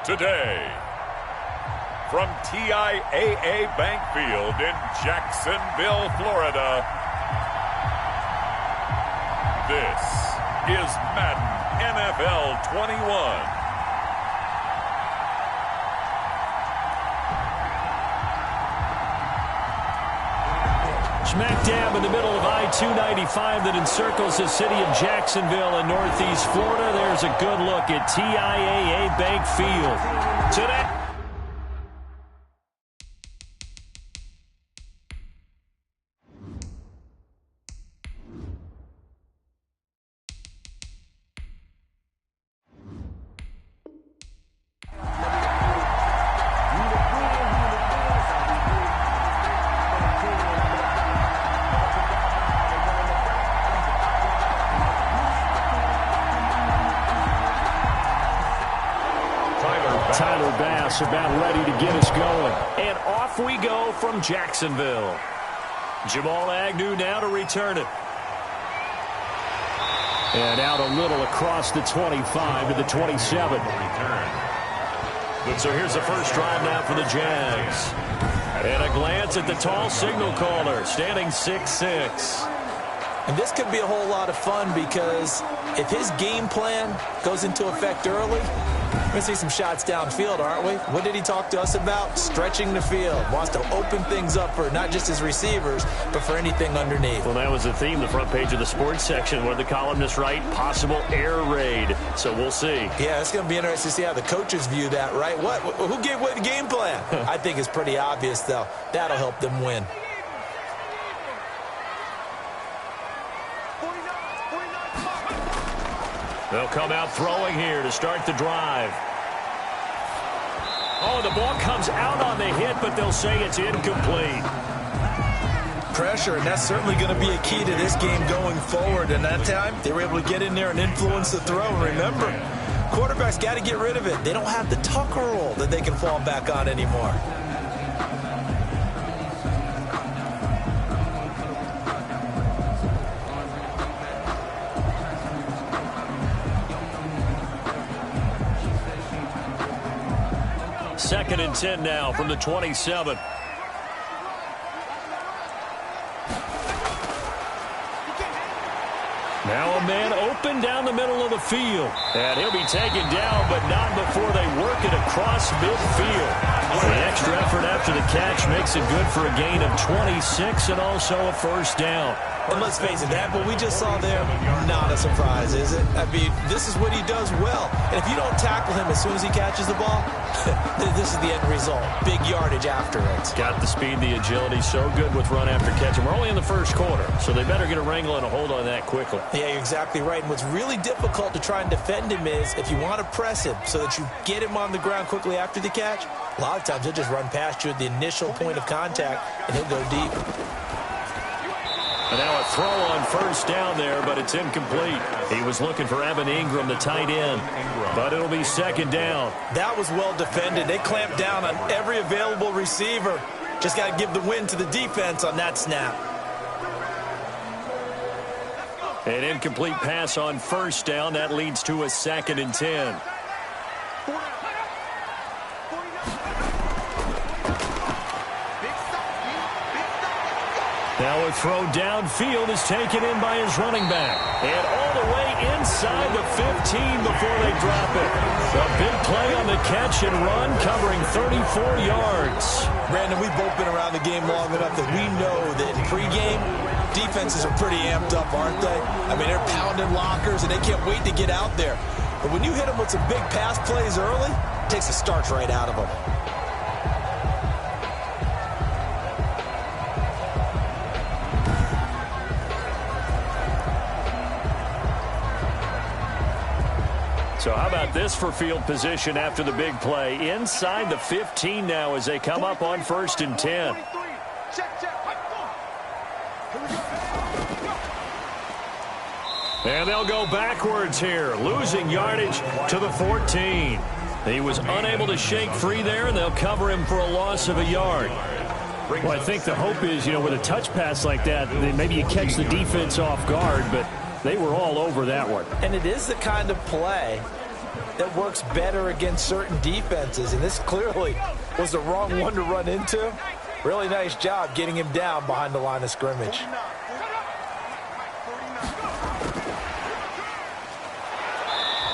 today. From TIAA Bank Field in Jacksonville, Florida, this is Madden NFL 21. Smack dab in the middle of I-295 that encircles the city of Jacksonville in northeast Florida. There's a good look at TIAA Bank Field. Today. About ready to get us going. And off we go from Jacksonville. Jamal Agnew now to return it. And out a little across the 25 to the 27. So here's the first drive now for the Jags. And a glance at the tall signal caller, standing 6'6". And this could be a whole lot of fun because if his game plan goes into effect early, we're going to see some shots downfield, aren't we? What did he talk to us about? Stretching the field. Wants to open things up for not just his receivers, but for anything underneath. Well, that was the theme, the front page of the sports section, where the columnists write possible air raid. So we'll see. Yeah, it's going to be interesting to see how the coaches view that, right? Who gave away the game plan? I think it's pretty obvious, though. That'll help them win. They'll come out throwing here to start the drive. Oh, the ball comes out on the hit, but they'll say it's incomplete. Pressure, and that's certainly going to be a key to this game going forward. And that time, they were able to get in there and influence the throw. Remember, quarterbacks got to get rid of it. They don't have the Tucker rule that they can fall back on anymore. Second and 10 now from the 27. Now a man open down the middle of the field. And he'll be taken down, but not before they work it across midfield. The extra effort after the catch makes it good for a gain of 26 and also a first down. And let's face it, that what we just saw there, not a surprise, is it? I mean, this is what he does well. And if you don't tackle him as soon as he catches the ball, this is the end result. Big yardage after it. Got the speed, the agility, so good with run after catch. And we're only in the first quarter, so they better get a wrangle and a hold on that quickly. Yeah, you're exactly right. And what's really difficult to try and defend him is if you want to press him so that you get him on the ground quickly after the catch, a lot of times he'll just run past you at the initial point of contact, and he'll go deep. And now a throw on first down there, but it's incomplete. He was looking for Evan Ingram, the tight end, but it'll be second down. That was well defended. They clamped down on every available receiver. Just got to give the win to the defense on that snap. An incomplete pass on first down. That leads to a second and 10. Now a throw downfield is taken in by his running back. And all the way inside the 15 before they drop it. A big play on the catch and run, covering 34 yards. Brandon, we've both been around the game long enough that we know that in pregame, defenses are pretty amped up, aren't they? I mean, they're pounding lockers, and they can't wait to get out there. But when you hit them with some big pass plays early, it takes the starch right out of them. So how about this for field position after the big play? Inside the 15 now as they come up on first and 10. And they'll go backwards here, losing yardage to the 14. He was unable to shake free there, and they'll cover him for a loss of a yard. Well, I think the hope is, with a touch pass like that, maybe you catch the defense off guard, but they were all over that one. And it is the kind of play that works better against certain defenses, and this clearly was the wrong one to run into. Really nice job getting him down behind the line of scrimmage.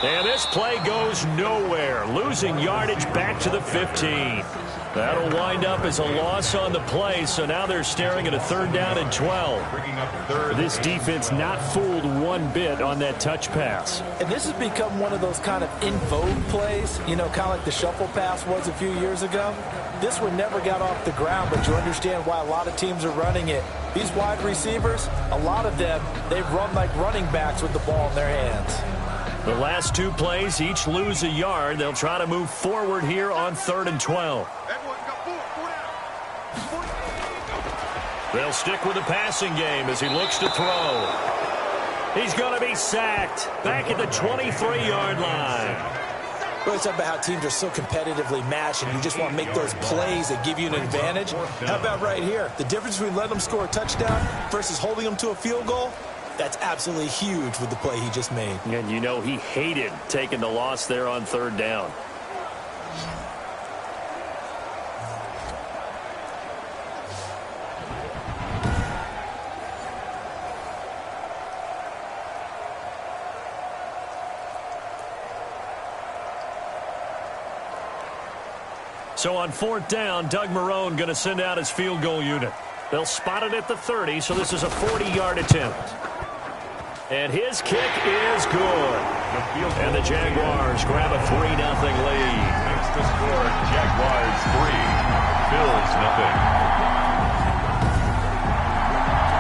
And this play goes nowhere, losing yardage back to the 15. That'll wind up as a loss on the play, so now they're staring at a 3rd down and 12. This defense not fooled one bit on that touch pass. And this has become one of those kind of in vogue plays, you know, kind of like the shuffle pass was a few years ago. This one never got off the ground, but you understand why a lot of teams are running it. These wide receivers, a lot of them, they run like running backs with the ball in their hands. The last 2 plays each lose a yard. They'll try to move forward here on 3rd and 12. They'll stick with the passing game as he looks to throw. He's going to be sacked back at the 23-yard line. Well, it's about how teams are so competitively matched, and you just want to make those plays that give you an advantage. How about right here? The difference between letting them score a touchdown versus holding them to a field goal, that's absolutely huge with the play he just made. And you know he hated taking the loss there on 3rd down. So on 4th down, Doug Marrone going to send out his field goal unit. They'll spot it at the 30, so this is a 40-yard attempt. And his kick is good. And the Jaguars grab a 3-0 lead. Makes the score Jaguars 3, Bills 0.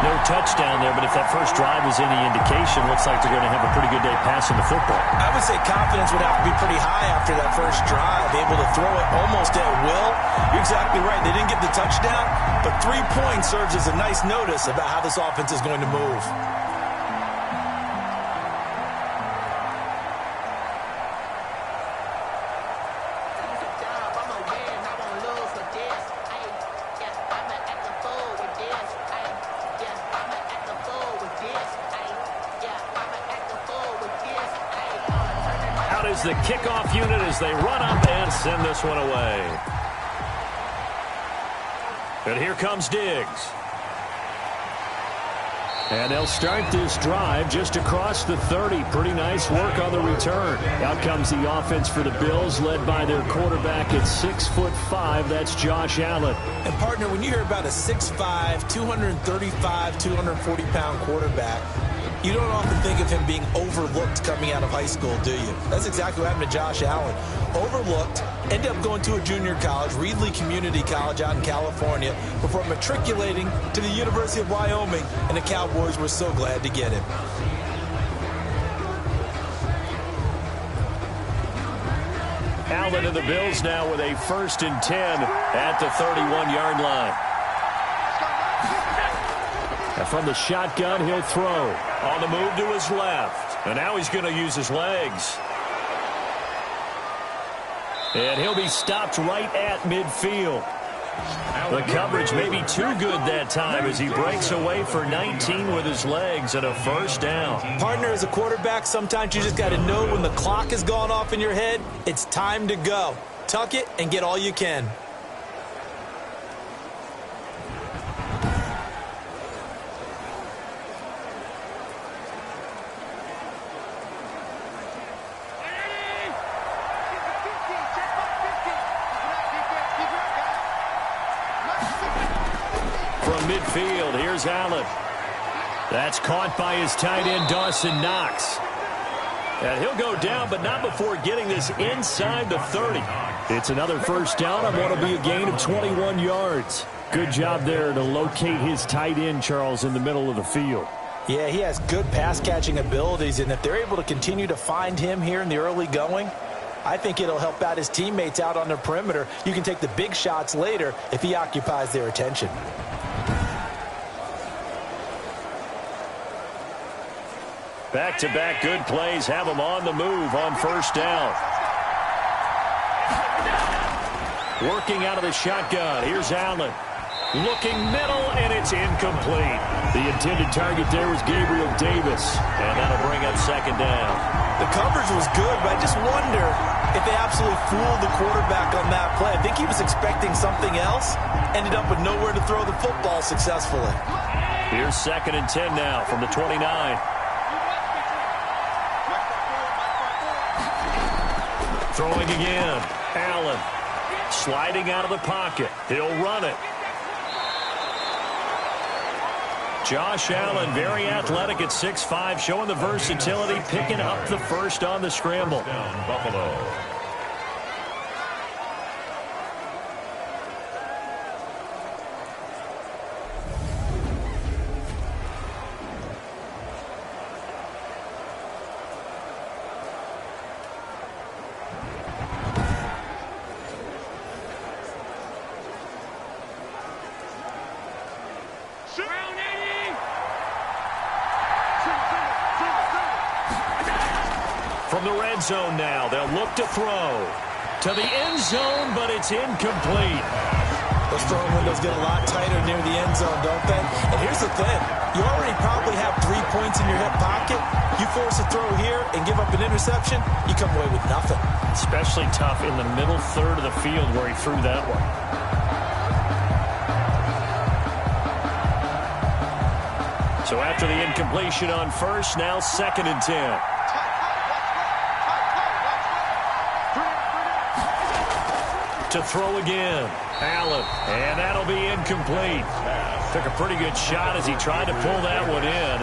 No touchdown there, but if that first drive is any indication, looks like they're going to have a pretty good day passing the football. I would say confidence would have to be pretty high after that first drive, able to throw it almost at will. You're exactly right. They didn't get the touchdown, but 3 points serves as a nice notice about how this offense is going to move. The kickoff unit as they run up and send this one away. And here comes Diggs. And they'll start this drive just across the 30. Pretty nice work on the return. Out comes the offense for the Bills, led by their quarterback at 6'5". That's Josh Allen. And, partner, when you hear about a 6'5", 235, 240-pound quarterback, you don't often think of him being overlooked coming out of high school, do you? That's exactly what happened to Josh Allen. Overlooked, ended up going to a junior college, Reedley Community College out in California, before matriculating to the University of Wyoming, and the Cowboys were so glad to get him. Allen and the Bills now with a 1st and 10 at the 31-yard line. And from the shotgun, he'll throw. On the move to his left. And now he's going to use his legs. And he'll be stopped right at midfield. The coverage may be too good that time as he breaks away for 19 with his legs and a 1st down. Partner, as a quarterback, sometimes you just got to know when the clock has gone off in your head, it's time to go. Tuck it and get all you can. Midfield, here's Allen. That's caught by his tight end, Dawson Knox. And he'll go down, but not before getting this inside the 30. It's another 1st down on what will be a gain of 21 yards. Good job there to locate his tight end, Charles, in the middle of the field. Yeah, he has good pass-catching abilities, and if they're able to continue to find him here in the early going, I think it'll help out his teammates out on the perimeter. You can take the big shots later if he occupies their attention. Back-to-back good plays have him on the move on 1st down. Working out of the shotgun. Here's Allen. Looking middle, and it's incomplete. The intended target there was Gabriel Davis, and that'll bring up 2nd down. The coverage was good, but I just wonder if they absolutely fooled the quarterback on that play. I think he was expecting something else, ended up with nowhere to throw the football successfully. Here's 2nd and 10 now from the 29. Throwing again. Allen sliding out of the pocket. He'll run it. Josh Allen, very athletic at 6'5", showing the versatility, picking up the first on the scramble. Down, Buffalo. From the red zone now, they'll look to throw. To the end zone, but it's incomplete. Those throwing windows get a lot tighter near the end zone, don't they? And here's the thing. You already probably have 3 points in your hip pocket. You force a throw here and give up an interception, you come away with nothing. Especially tough in the middle third of the field where he threw that one. So after the incompletion on first, now 2nd and 10. To throw again. Allen. And that'll be incomplete. Took a pretty good shot as he tried to pull that one in.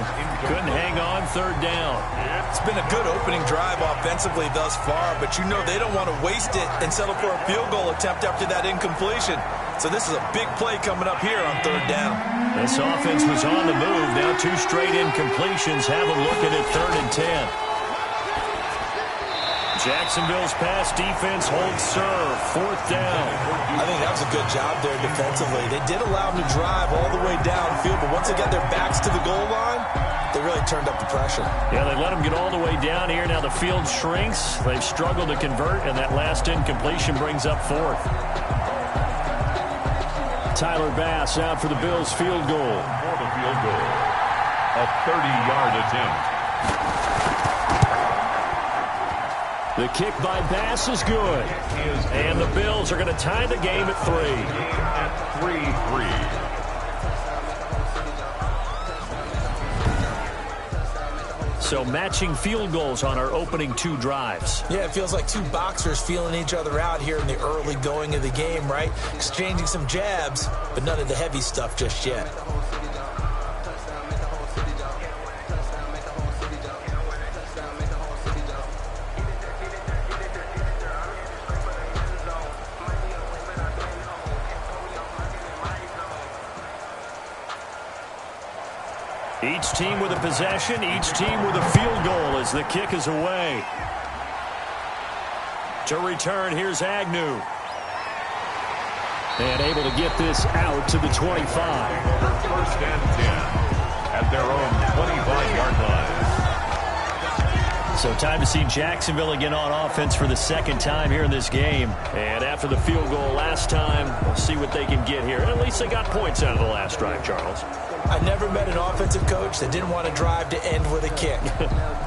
Couldn't hang on, 3rd down. It's been a good opening drive offensively thus far, but you know they don't want to waste it and settle for a field goal attempt after that incompletion. So this is a big play coming up here on 3rd down. This offense was on the move. Now 2 straight incompletions have them looking at 3rd and 10. Jacksonville's pass defense holds serve. 4th down. I think that was a good job there defensively. They did allow them to drive all the way downfield, but once they got their backs to the goal line, they really turned up the pressure. Yeah, they let them get all the way down here. Now the field shrinks. They've struggled to convert, and that last incompletion brings up 4th. Tyler Bass out for the Bills field goal. For the field goal. A 30-yard attempt. The kick by Bass is good. And the Bills are going to tie the game at 3. At 3-3. So matching field goals on our opening 2 drives. Yeah, it feels like 2 boxers feeling each other out here in the early going of the game, right? Exchanging some jabs, but none of the heavy stuff just yet. Each team with a possession, each team with a field goal as the kick is away. To return, here's Agnew. And able to get this out to the 25. 1st and 10 at their own 25-yard line. So time to see Jacksonville again on offense for the 2nd time here in this game. And after the field goal last time, we'll see what they can get here. At least they got points out of the last drive, Charles. I never met an offensive coach that didn't want to drive to end with a kick.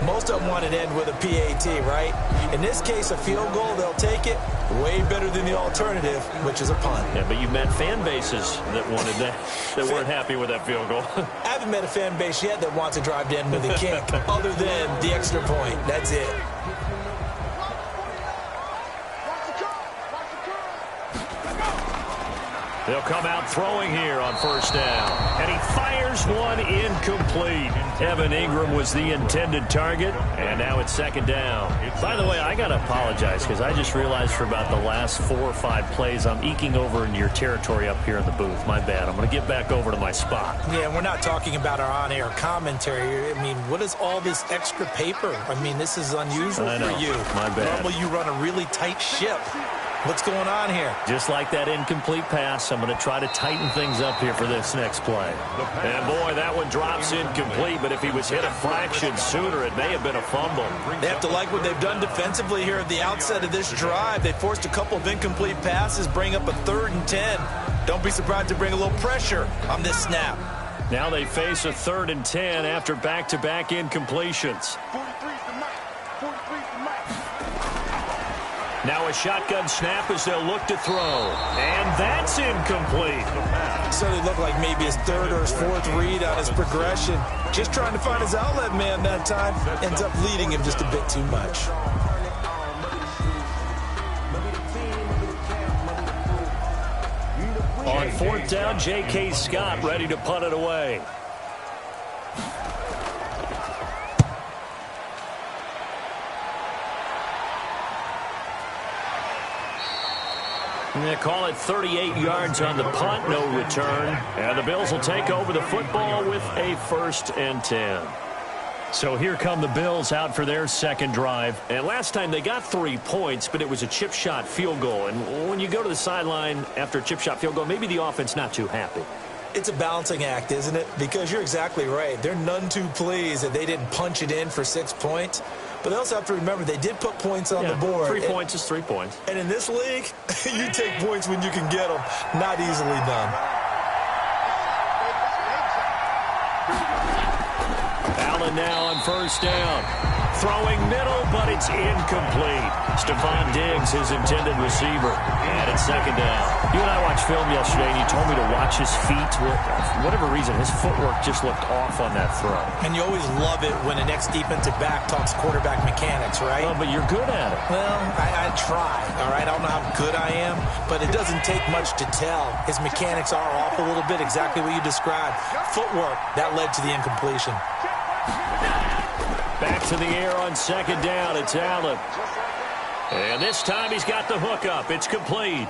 Most of them want to end with a PAT, right? In this case, a field goal, they'll take it. Way better than the alternative, which is a punt. Yeah, but you've met fan bases that wanted that weren't happy with that field goal. I haven't met a fan base yet that wants to drive to end with a kick, other than the extra point. That's it. They'll come out throwing here on 1st down. And he fires one incomplete. Evan Ingram was the intended target, and now it's 2nd down. By the way, I got to apologize because I just realized for about the last 4 or 5 plays, I'm eking over into your territory up here in the booth. My bad. I'm going to get back over to my spot. Yeah, we're not talking about our on-air commentary. I mean, what is all this extra paper? I mean, this is unusual for you. My bad. Normally you run a really tight ship. What's going on here? Just like that incomplete pass, I'm going to try to tighten things up here for this next play. And boy, that one drops incomplete, but if he was hit a fraction sooner, it may have been a fumble. They have to like what they've done defensively here at the outset of this drive. They forced a couple of incomplete passes, bring up a 3rd and 10. Don't be surprised to bring a little pressure on this snap. Now they face a 3rd and 10 after back-to-back incompletions. 43's the night. 43. Now a shotgun snap as they'll look to throw. And that's incomplete. Certainly looked like maybe his third or his fourth read on his progression. Just trying to find his outlet man that time. Ends up leading him just a bit too much. On fourth down, J.K. Scott ready to punt it away. They call it 38 yards on the punt, no return. And the Bills will take over the football with a 1st and 10. So here come the Bills out for their second drive. And last time they got 3 points, but it was a chip shot field goal. And when you go to the sideline after a chip shot field goal, maybe the offense not too happy. It's a balancing act, isn't it? Because you're exactly right. They're none too pleased that they didn't punch it in for 6 points. But they also have to remember they did put points on the board. 3 points is 3 points. And in this league, you take points when you can get them. Not easily done. Allen now on first down. Throwing middle, but it's incomplete. Stephon Diggs, his intended receiver. And it's second down. You and I watched film yesterday, and you told me to watch his feet. For whatever reason, his footwork just looked off on that throw. And you always love it when the next defensive back talks quarterback mechanics, right? Well, but you're good at it. Well, I try, all right? I don't know how good I am, but it doesn't take much to tell. His mechanics are off a little bit, exactly what you described. Footwork, that led to the incompletion. Back to the air on second down. It's Allen. And this time he's got the hook up. It's complete.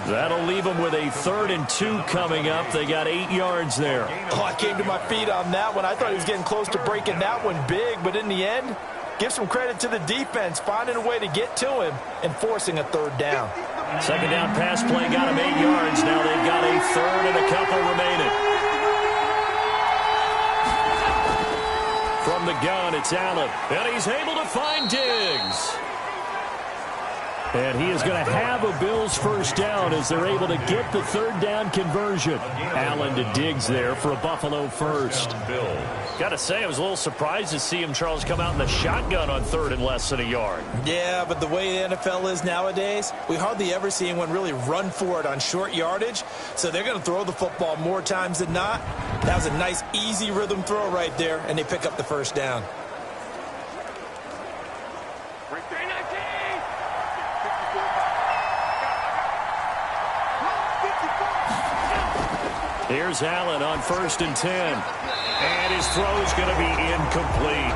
That'll leave him with a 3rd and 2 coming up. They got 8 yards there. Oh, I came to my feet on that one. I thought he was getting close to breaking that one big, but in the end, give some credit to the defense, finding a way to get to him and forcing a 3rd down. Second down pass play got him 8 yards. Now they've got a 3rd and a couple remaining. From the gun, it's Allen. And he's able to find Diggs. And he is going to have a Bills first down as they're able to get the 3rd down conversion. Allen to Diggs there for a Buffalo first. Got to say, I was a little surprised to see him, Charles, come out in the shotgun on 3rd and less than a yard. Yeah, but the way the NFL is nowadays, we hardly ever see anyone really run for it on short yardage. So they're going to throw the football more times than not. That was a nice, easy rhythm throw right there, and they pick up the first down. Here's Allen on 1st and 10. And his throw's going to be incomplete.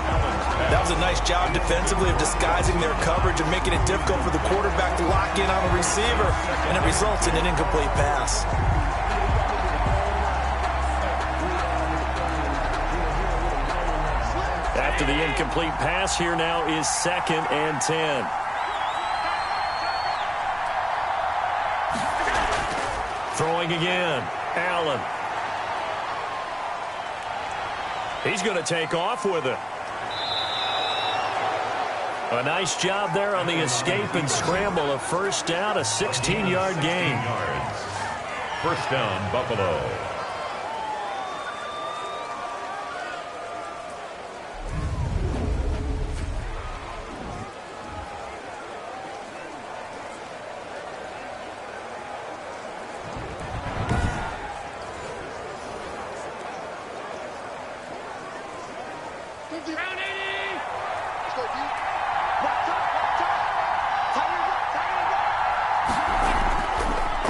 That was a nice job defensively of disguising their coverage and making it difficult for the quarterback to lock in on a receiver. And it results in an incomplete pass. After the incomplete pass, here now is 2nd and 10. Throwing again. Allen. He's going to take off with it. A nice job there on the escape and scramble. A first down, a 16-yard gain. First down, Buffalo.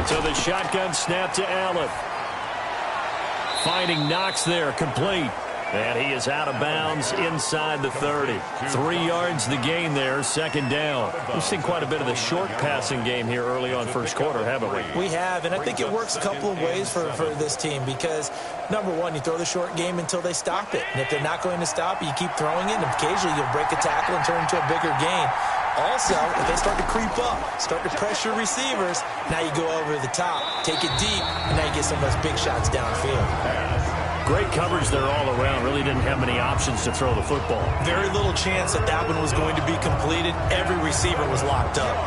So the shotgun snap to Allen. Finding Knox there, complete. And he is out of bounds inside the 30. 3 yards the gain there, 2nd down. We've seen quite a bit of the short passing game here early on first quarter, haven't we? We have, and I think it works a couple of ways for this team because, number one, you throw the short game until they stop it. And if they're not going to stop it, you keep throwing it, and occasionally you'll break a tackle and turn it into a bigger gain. Also, if they start to creep up, start to pressure receivers, now you go over the top, take it deep, and now you get some of those big shots downfield. Great coverage there all around. Really didn't have many options to throw the football. Very little chance that that one was going to be completed. Every receiver was locked up.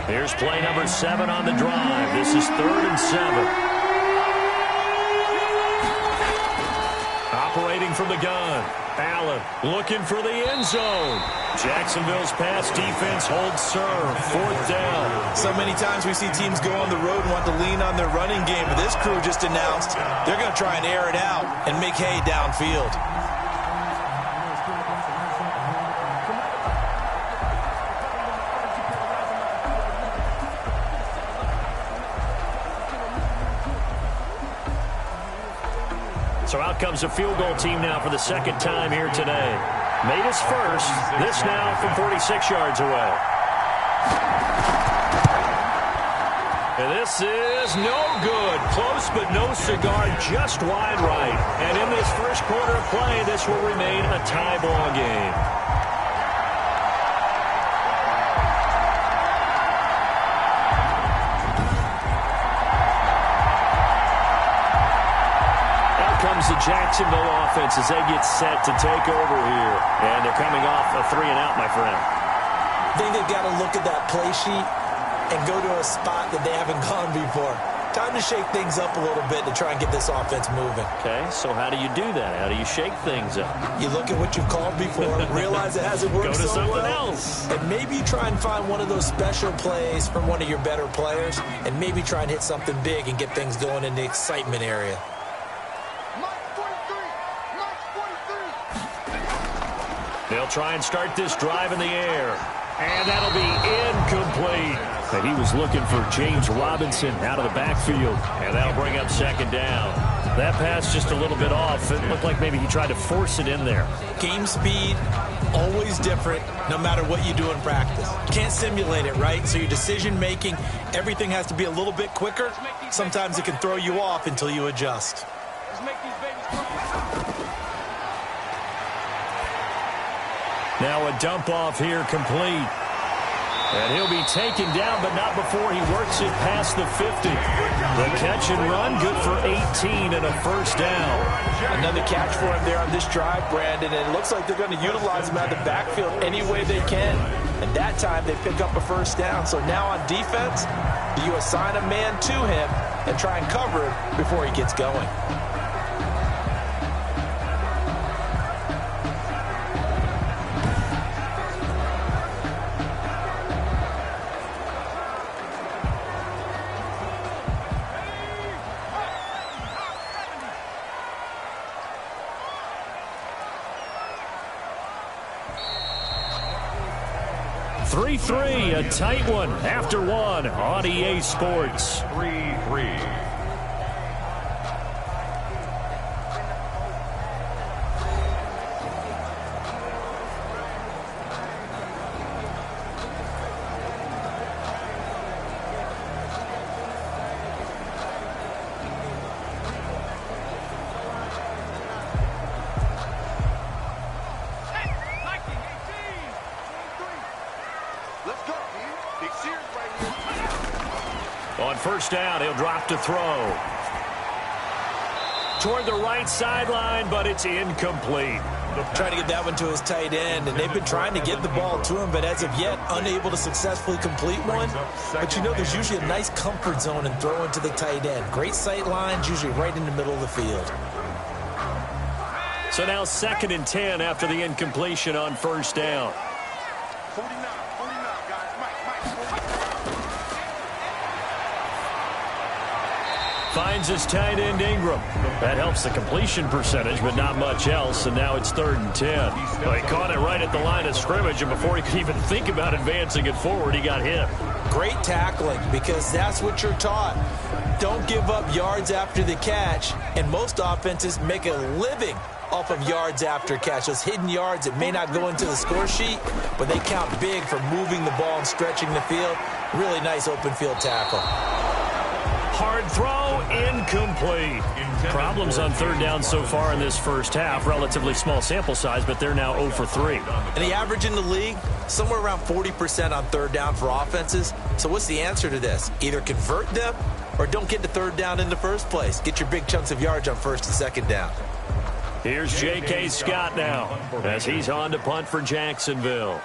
Here's play number 7 on the drive. This is 3rd and 7. Operating from the gun. Allen looking for the end zone. Jacksonville's pass defense holds serve. 4th down. So many times we see teams go on the road and want to lean on their running game, but this crew just announced they're going to try and air it out and make hay downfield. So out comes a field goal team now for the 2nd time here today. Made his first. This now from 46 yards away. And this is no good. Close but no cigar, just wide right. And in this first quarter of play, this will remain a tie ball game. Comes the Jacksonville offense as they get set to take over here. And they're coming off a 3-and-out, my friend. I think they've got to look at that play sheet and go to a spot that they haven't gone before. Time to shake things up a little bit to try and get this offense moving. Okay, so how do you do that? How do you shake things up? You look at what you've called before, realize it hasn't worked so well. Go to something else. And maybe try and find one of those special plays from one of your better players, and maybe try and hit something big and get things going in the excitement area. They'll try and start this drive in the air. And that'll be incomplete. And he was looking for James Robinson out of the backfield. And that'll bring up 2nd down. That pass just a little bit off. It looked like maybe he tried to force it in there. Game speed, always different, no matter what you do in practice. You can't simulate it, right? So your decision-making, everything has to be a little bit quicker. Sometimes it can throw you off until you adjust. Now a dump off here complete. And he'll be taken down, but not before he works it past the 50. The catch and run, good for 18 and a 1st down. Another catch for him there on this drive, Brandon, and it looks like they're going to utilize him out of the backfield any way they can. And that time they pick up a 1st down. So now on defense, you assign a man to him and try and cover him before he gets going. A tight one after one on EA Sports. 3-3. On 1st down, he'll drop to throw. Toward the right sideline, but it's incomplete. Trying to get that one to his tight end, and they've been trying to get the ball to him, but as of yet, unable to successfully complete one. But you know, there's usually a nice comfort zone in throwing to the tight end. Great sight lines, usually right in the middle of the field. So now 2nd and 10 after the incompletion on 1st down. 49, guys. Mike. Finds his tight end Ingram. That helps the completion percentage, but not much else, and now it's 3rd and 10. Well, he caught it right at the line of scrimmage, and before he could even think about advancing it forward, he got hit. Great tackling, because that's what you're taught. Don't give up yards after the catch, and most offenses make a living off of yards after catch. Those hidden yards that may not go into the score sheet, but they count big for moving the ball and stretching the field. Really nice open field tackle. Hard throw, incomplete. Problems on 3rd down so far in this first half. Relatively small sample size, but they're now 0 for 3. And the average in the league, somewhere around 40% on 3rd down for offenses. So what's the answer to this? Either convert them or don't get to 3rd down in the first place. Get your big chunks of yards on 1st and 2nd down. Here's J.K. Scott now as he's on to punt for Jacksonville.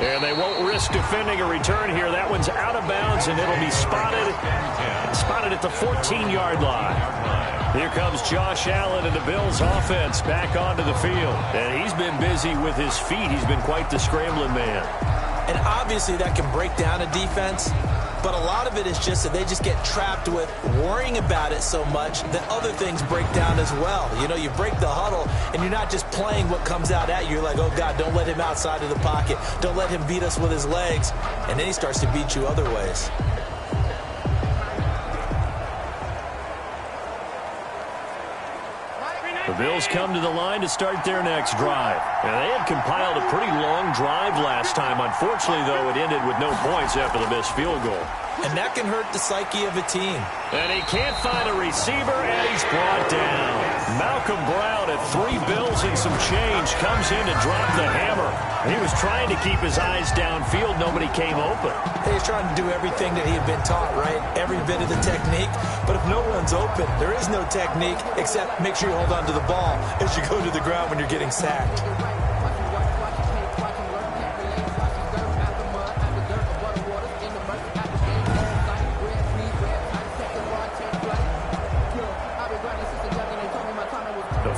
And they won't risk defending a return here. That one's out of bounds, and it'll be spotted at the 14-yard line. Here comes Josh Allen and the Bills offense back onto the field. And he's been busy with his feet. He's been quite the scrambling man. And obviously that can break down a defense, but a lot of it is just that they just get trapped with worrying about it so much that other things break down as well. You know, you break the huddle, and you're not just playing what comes out at you. You're like, oh, God, don't let him outside of the pocket. Don't let him beat us with his legs. And then he starts to beat you other ways. The Bills come to the line to start their next drive. And they had compiled a pretty long drive last time. Unfortunately, though, it ended with no points after the missed field goal. And that can hurt the psyche of a team. And he can't find a receiver, and he's brought down. Malcolm Brown at 3 bills and some change comes in to drop the hammer. He was trying to keep his eyes downfield. Nobody came open. He's trying to do everything that he had been taught, right? Every bit of the technique. But if no one's open, there is no technique except make sure you hold on to the ball as you go to the ground when you're getting sacked.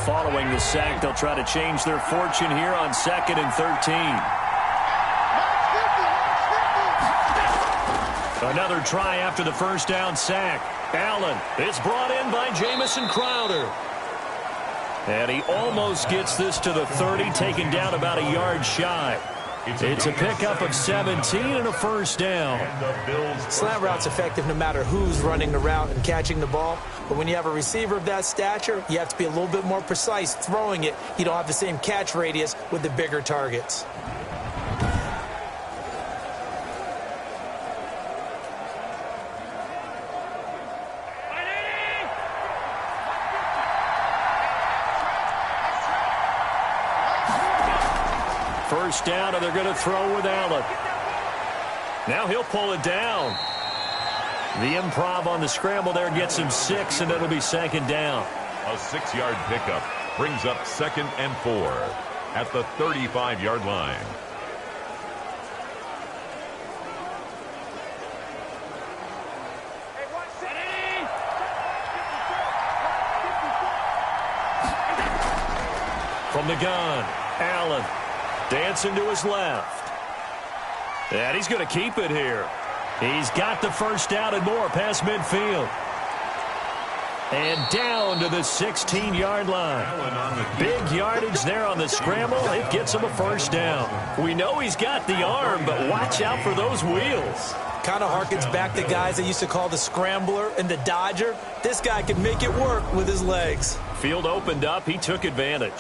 Following the sack, they'll try to change their fortune here on 2nd and 13. Another try after the first down sack. Allen, it's brought in by Jamison Crowder. And he almost gets this to the 30, taken down about a yard shy. It's a pickup of 17 and a first down. Slant route's effective no matter who's running the route and catching the ball. But when you have a receiver of that stature, you have to be a little bit more precise throwing it. You don't have the same catch radius with the bigger targets. First down, and they're going to throw with Allen. Now he'll pull it down. The improv on the scramble there gets him 6, and it'll be 2nd down. A 6-yard pickup brings up 2nd and 4 at the 35-yard line. From the gun, Allen dancing to his left. And he's going to keep it here. He's got the first down and more past midfield. And down to the 16-yard line. Big yardage there on the scramble. It gets him a first down. We know he's got the arm, but watch out for those wheels. Kind of harkens back to guys that used to call the scrambler and the dodger. This guy can make it work with his legs. Field opened up. He took advantage.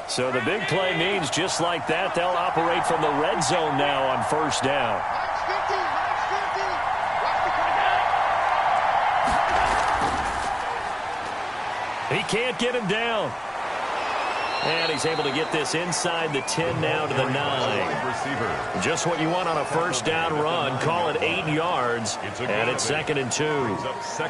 So the big play means just like that, they'll operate from the red zone now on first down. He can't get him down. And he's able to get this inside the 10 now to the 9. Just what you want on a first down run. Call it 8 yards, and it's 2nd and 2.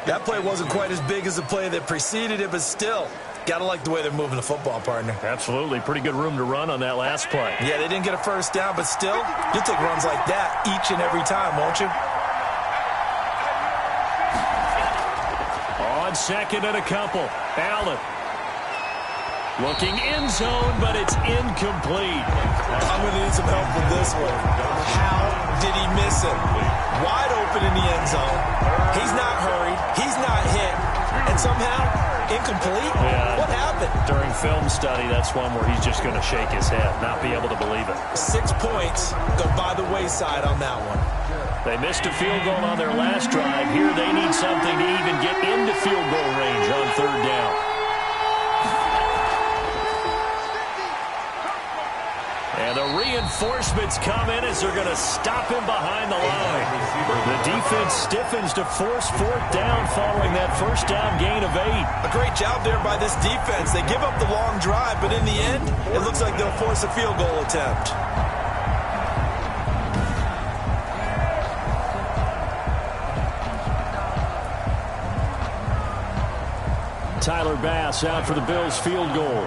That play wasn't quite as big as the play that preceded it, but still, gotta like the way they're moving the football, partner. Absolutely. Pretty good room to run on that last play. Yeah, they didn't get a first down, but still, you'll take runs like that each and every time, won't you? On 2nd and a couple, Allen. Looking end zone, but it's incomplete. I'm going to need some help with this one. How did he miss it? Wide open in the end zone. He's not hurried. He's not hit. And somehow, incomplete? Yeah. What happened? During film study, that's one where he's just going to shake his head, not be able to believe it. 6 points go by the wayside on that one. They missed a field goal on their last drive. Here they need something to even get into field goal range on 3rd down. And the reinforcements come in as they're going to stop him behind the line. The defense stiffens to force 4th down following that first down gain of 8. A great job there by this defense. They give up the long drive, but in the end, it looks like they'll force a field goal attempt. Tyler Bass out for the Bills field goal.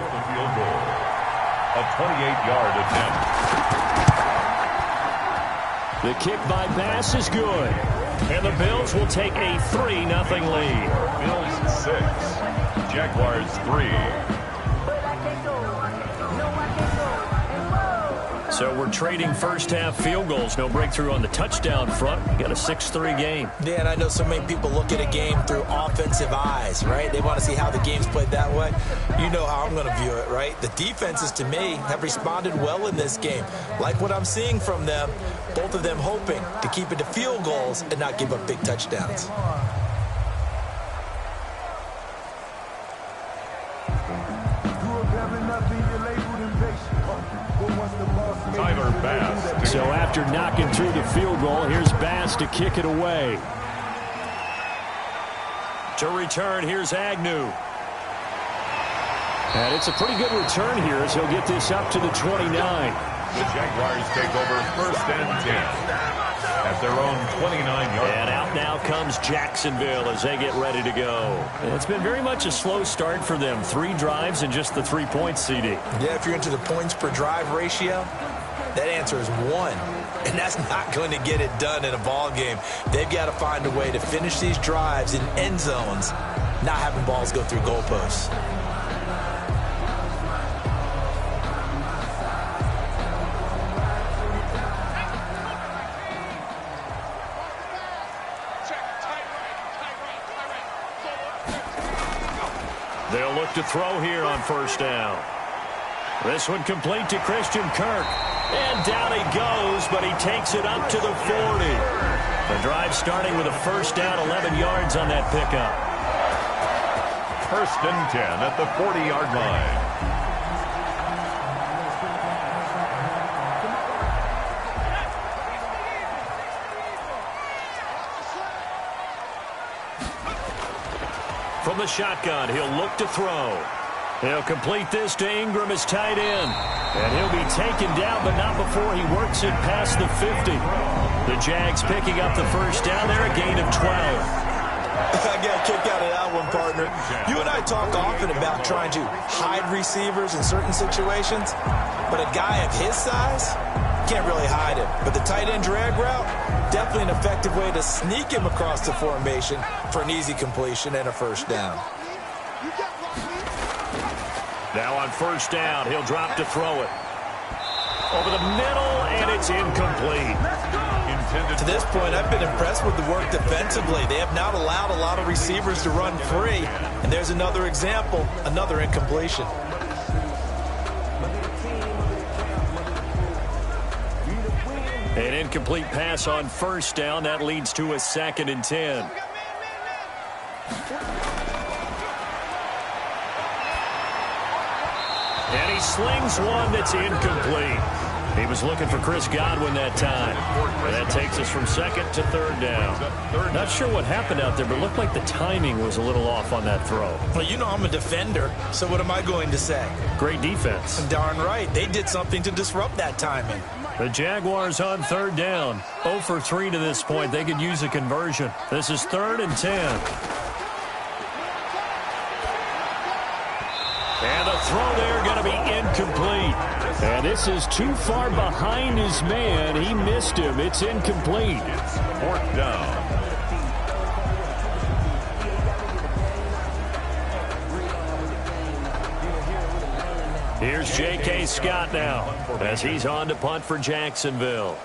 A 28-yard attempt. The kick by Bass is good. And the Bills will take a 3-0 lead. Bills 6, Jaguars 3. So we're trading first-half field goals. No breakthrough on the touchdown front. We got a 6-3 game. Yeah, and I know so many people look at a game through offensive eyes, right? They want to see how the game's played that way. You know how I'm going to view it, right? The defenses, to me, have responded well in this game. Like what I'm seeing from them, both of them hoping to keep it to field goals and not give up big touchdowns. So after knocking through the field goal, here's Bass to kick it away. To return, here's Agnew. And it's a pretty good return here as he'll get this up to the 29. The Jaguars take over first and 10 at their own 29-yard. And out now comes Jacksonville as they get ready to go. And it's been very much a slow start for them. 3 drives and just the 3 points, CD. Yeah, if you're into the points per drive ratio, that answer is 1. And that's not going to get it done in a ball game. They've got to find a way to finish these drives in end zones, not having balls go through goalposts. They'll look to throw here on first down. This one complete to Christian Kirk. And down he goes, but he takes it up to the 40. The drive starting with a first down, 11 yards on that pickup. First and 10 at the 40-yard line. From the shotgun, he'll look to throw. He'll complete this to Ingram as tight end. And he'll be taken down, but not before he works it past the 50. The Jags picking up the first down there, a gain of 12. I got a kick out of that one, partner. You and I talk often about trying to hide receivers in certain situations, but a guy of his size can't really hide him. But the tight end drag route, definitely an effective way to sneak him across the formation for an easy completion and a first down. Now on first down, he'll drop to throw it. Over the middle, and it's incomplete. To this point, I've been impressed with the work defensively. They have not allowed a lot of receivers to run free. And there's another example, another incompletion. An incomplete pass on first down. That leads to a 2nd and 10. And he slings one that's incomplete. He was looking for Chris Godwin that time. And that takes us from 2nd to 3rd down. Not sure what happened out there, but it looked like the timing was a little off on that throw. Well, you know I'm a defender, so what am I going to say? Great defense. Darn right. They did something to disrupt that timing. The Jaguars on 3rd down. 0 for 3 to this point. They could use a conversion. This is 3rd and 10. And the throw there going to be incomplete. And this is too far behind his man. He missed him. It's incomplete. It's 4th down. Here's J.K. Scott now as he's on to punt for Jacksonville.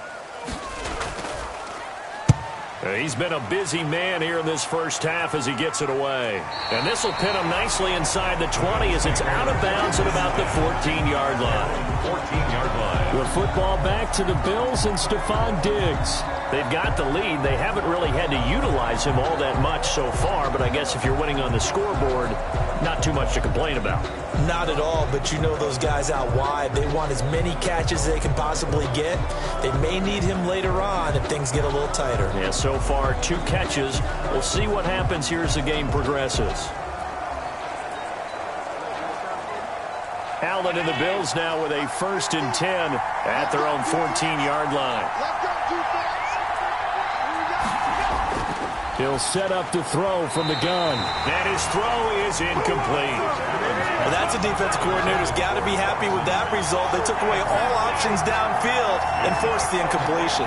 He's been a busy man here in this first half as he gets it away. And this will pin him nicely inside the 20 as it's out of bounds at about the 14-yard line. 14-yard line. The football back to the Bills and Stephon Diggs. They've got the lead. They haven't really had to utilize him all that much so far, but I guess if you're winning on the scoreboard, not too much to complain about. Not at all, but you know those guys out wide, they want as many catches as they can possibly get. They may need him later on if things get a little tighter. Yeah, so far 2 catches. We'll see what happens here as the game progresses. Allen and the Bills now with a 1st and 10 at their own 14-yard line. He'll set up to throw from the gun. And his throw is incomplete. Well, that's a defensive coordinator's got to be happy with that result. They took away all options downfield and forced the incompletion.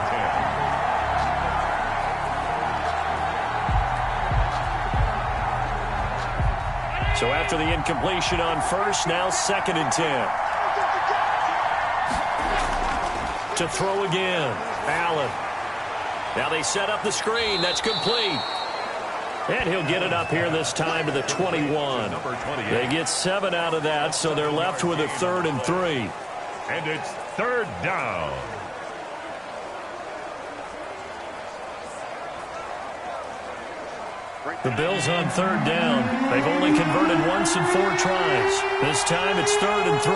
So after the incompletion on first, now 2nd and 10. To throw again, Allen. Now they set up the screen. That's complete. And he'll get it up here this time to the 21. They get 7 out of that, so they're left with a 3rd and 3. And it's 3rd down. The Bills on 3rd down. They've only converted once in 4 tries. This time it's 3rd and 3.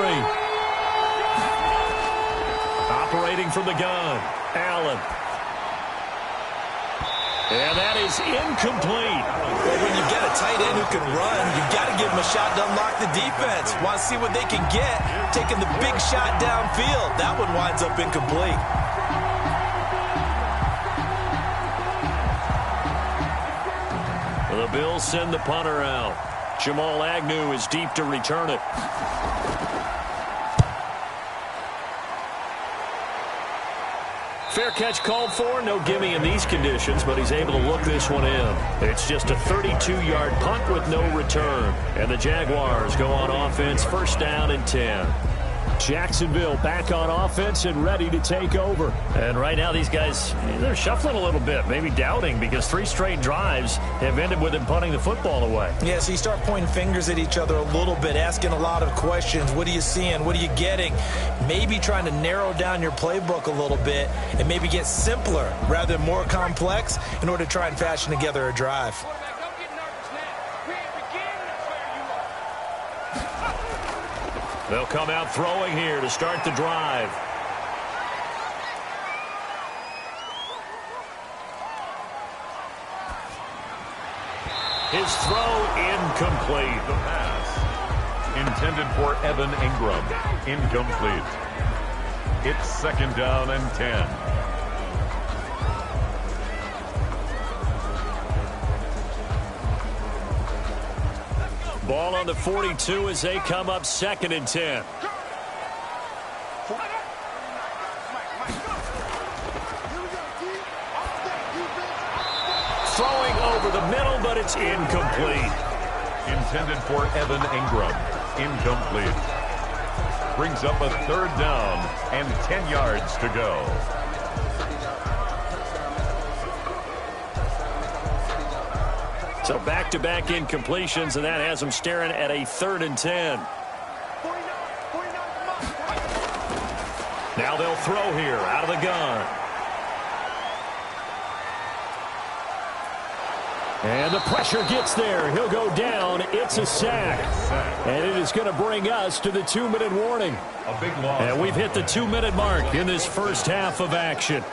Operating from the gun, Allen. And that is incomplete. Well, when you get a tight end who can run, you've got to give him a shot to unlock the defense. Want to see what they can get, taking the big shot downfield. That one winds up incomplete. The Bills send the punter out. Jamal Agnew is deep to return it. Fair catch called for. No gimme in these conditions, but he's able to look this one in. It's just a 32-yard punt with no return. And the Jaguars go on offense, 1st down and 10. Jacksonville back on offense and ready to take over. And right now these guys, they're shuffling a little bit, maybe doubting, because 3 straight drives have ended with them punting the football away. Yeah, so you start pointing fingers at each other a little bit, asking a lot of questions. What are you seeing? What are you getting? Maybe trying to narrow down your playbook a little bit and maybe get simpler rather than more complex in order to try and fashion together a drive. They'll come out throwing here to start the drive. His throw incomplete. The pass intended for Evan Ingram. Incomplete. It's 2nd down and 10. Ball on the 42 as they come up 2nd and 10. Throwing over the middle, but it's incomplete. Intended for Evan Ingram. Incomplete. Brings up a 3rd down and 10 yards to go. So back-to-back incompletions, and that has them staring at a 3rd and 10. Now they'll throw here out of the gun. And the pressure gets there. He'll go down. It's a sack. And it is going to bring us to the 2-minute warning. A big loss. And we've hit the 2-minute mark in this first half of action.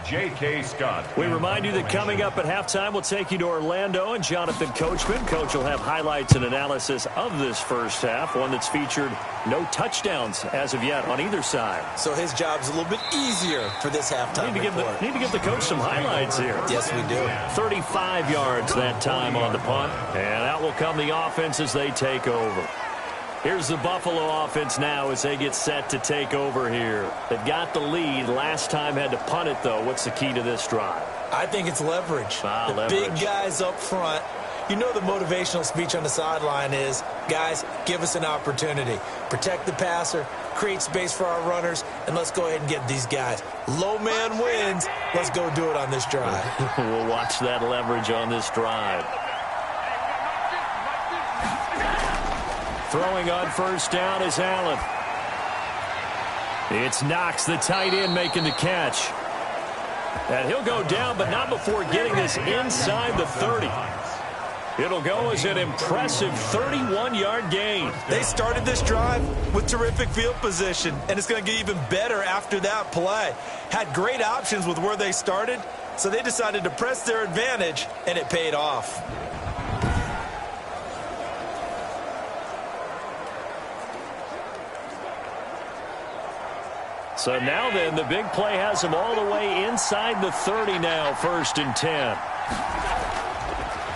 J.K. Scott. We remind you that coming up at halftime, we'll take you to Orlando and Jonathan Coachman. Coach will have highlights and analysis of this first half, one that's featured no touchdowns as of yet on either side. So his job's a little bit easier for this halftime report. Need to give the coach some highlights here. Yes, we do. 35 yards that time on the punt, and out will come the offense as they take over. Here's the Buffalo offense now as they get set to take over here. They've got the lead. Last time had to punt it, though. What's the key to this drive? I think it's leverage. Leverage. Big guys up front. You know the motivational speech on the sideline is, guys, give us an opportunity. Protect the passer, create space for our runners, and let's go ahead and get these guys. Low man wins. Let's go do it on this drive. We'll watch that leverage on this drive. Throwing on first down is Allen. It's Knox, the tight end, making the catch. And he'll go down, but not before getting this inside the 30. It'll go as an impressive 31-yard gain. They started this drive with terrific field position, and it's going to get even better after that play. Had great options with where they started, so they decided to press their advantage, and it paid off. So now then, the big play has him all the way inside the 30 now, 1st and 10.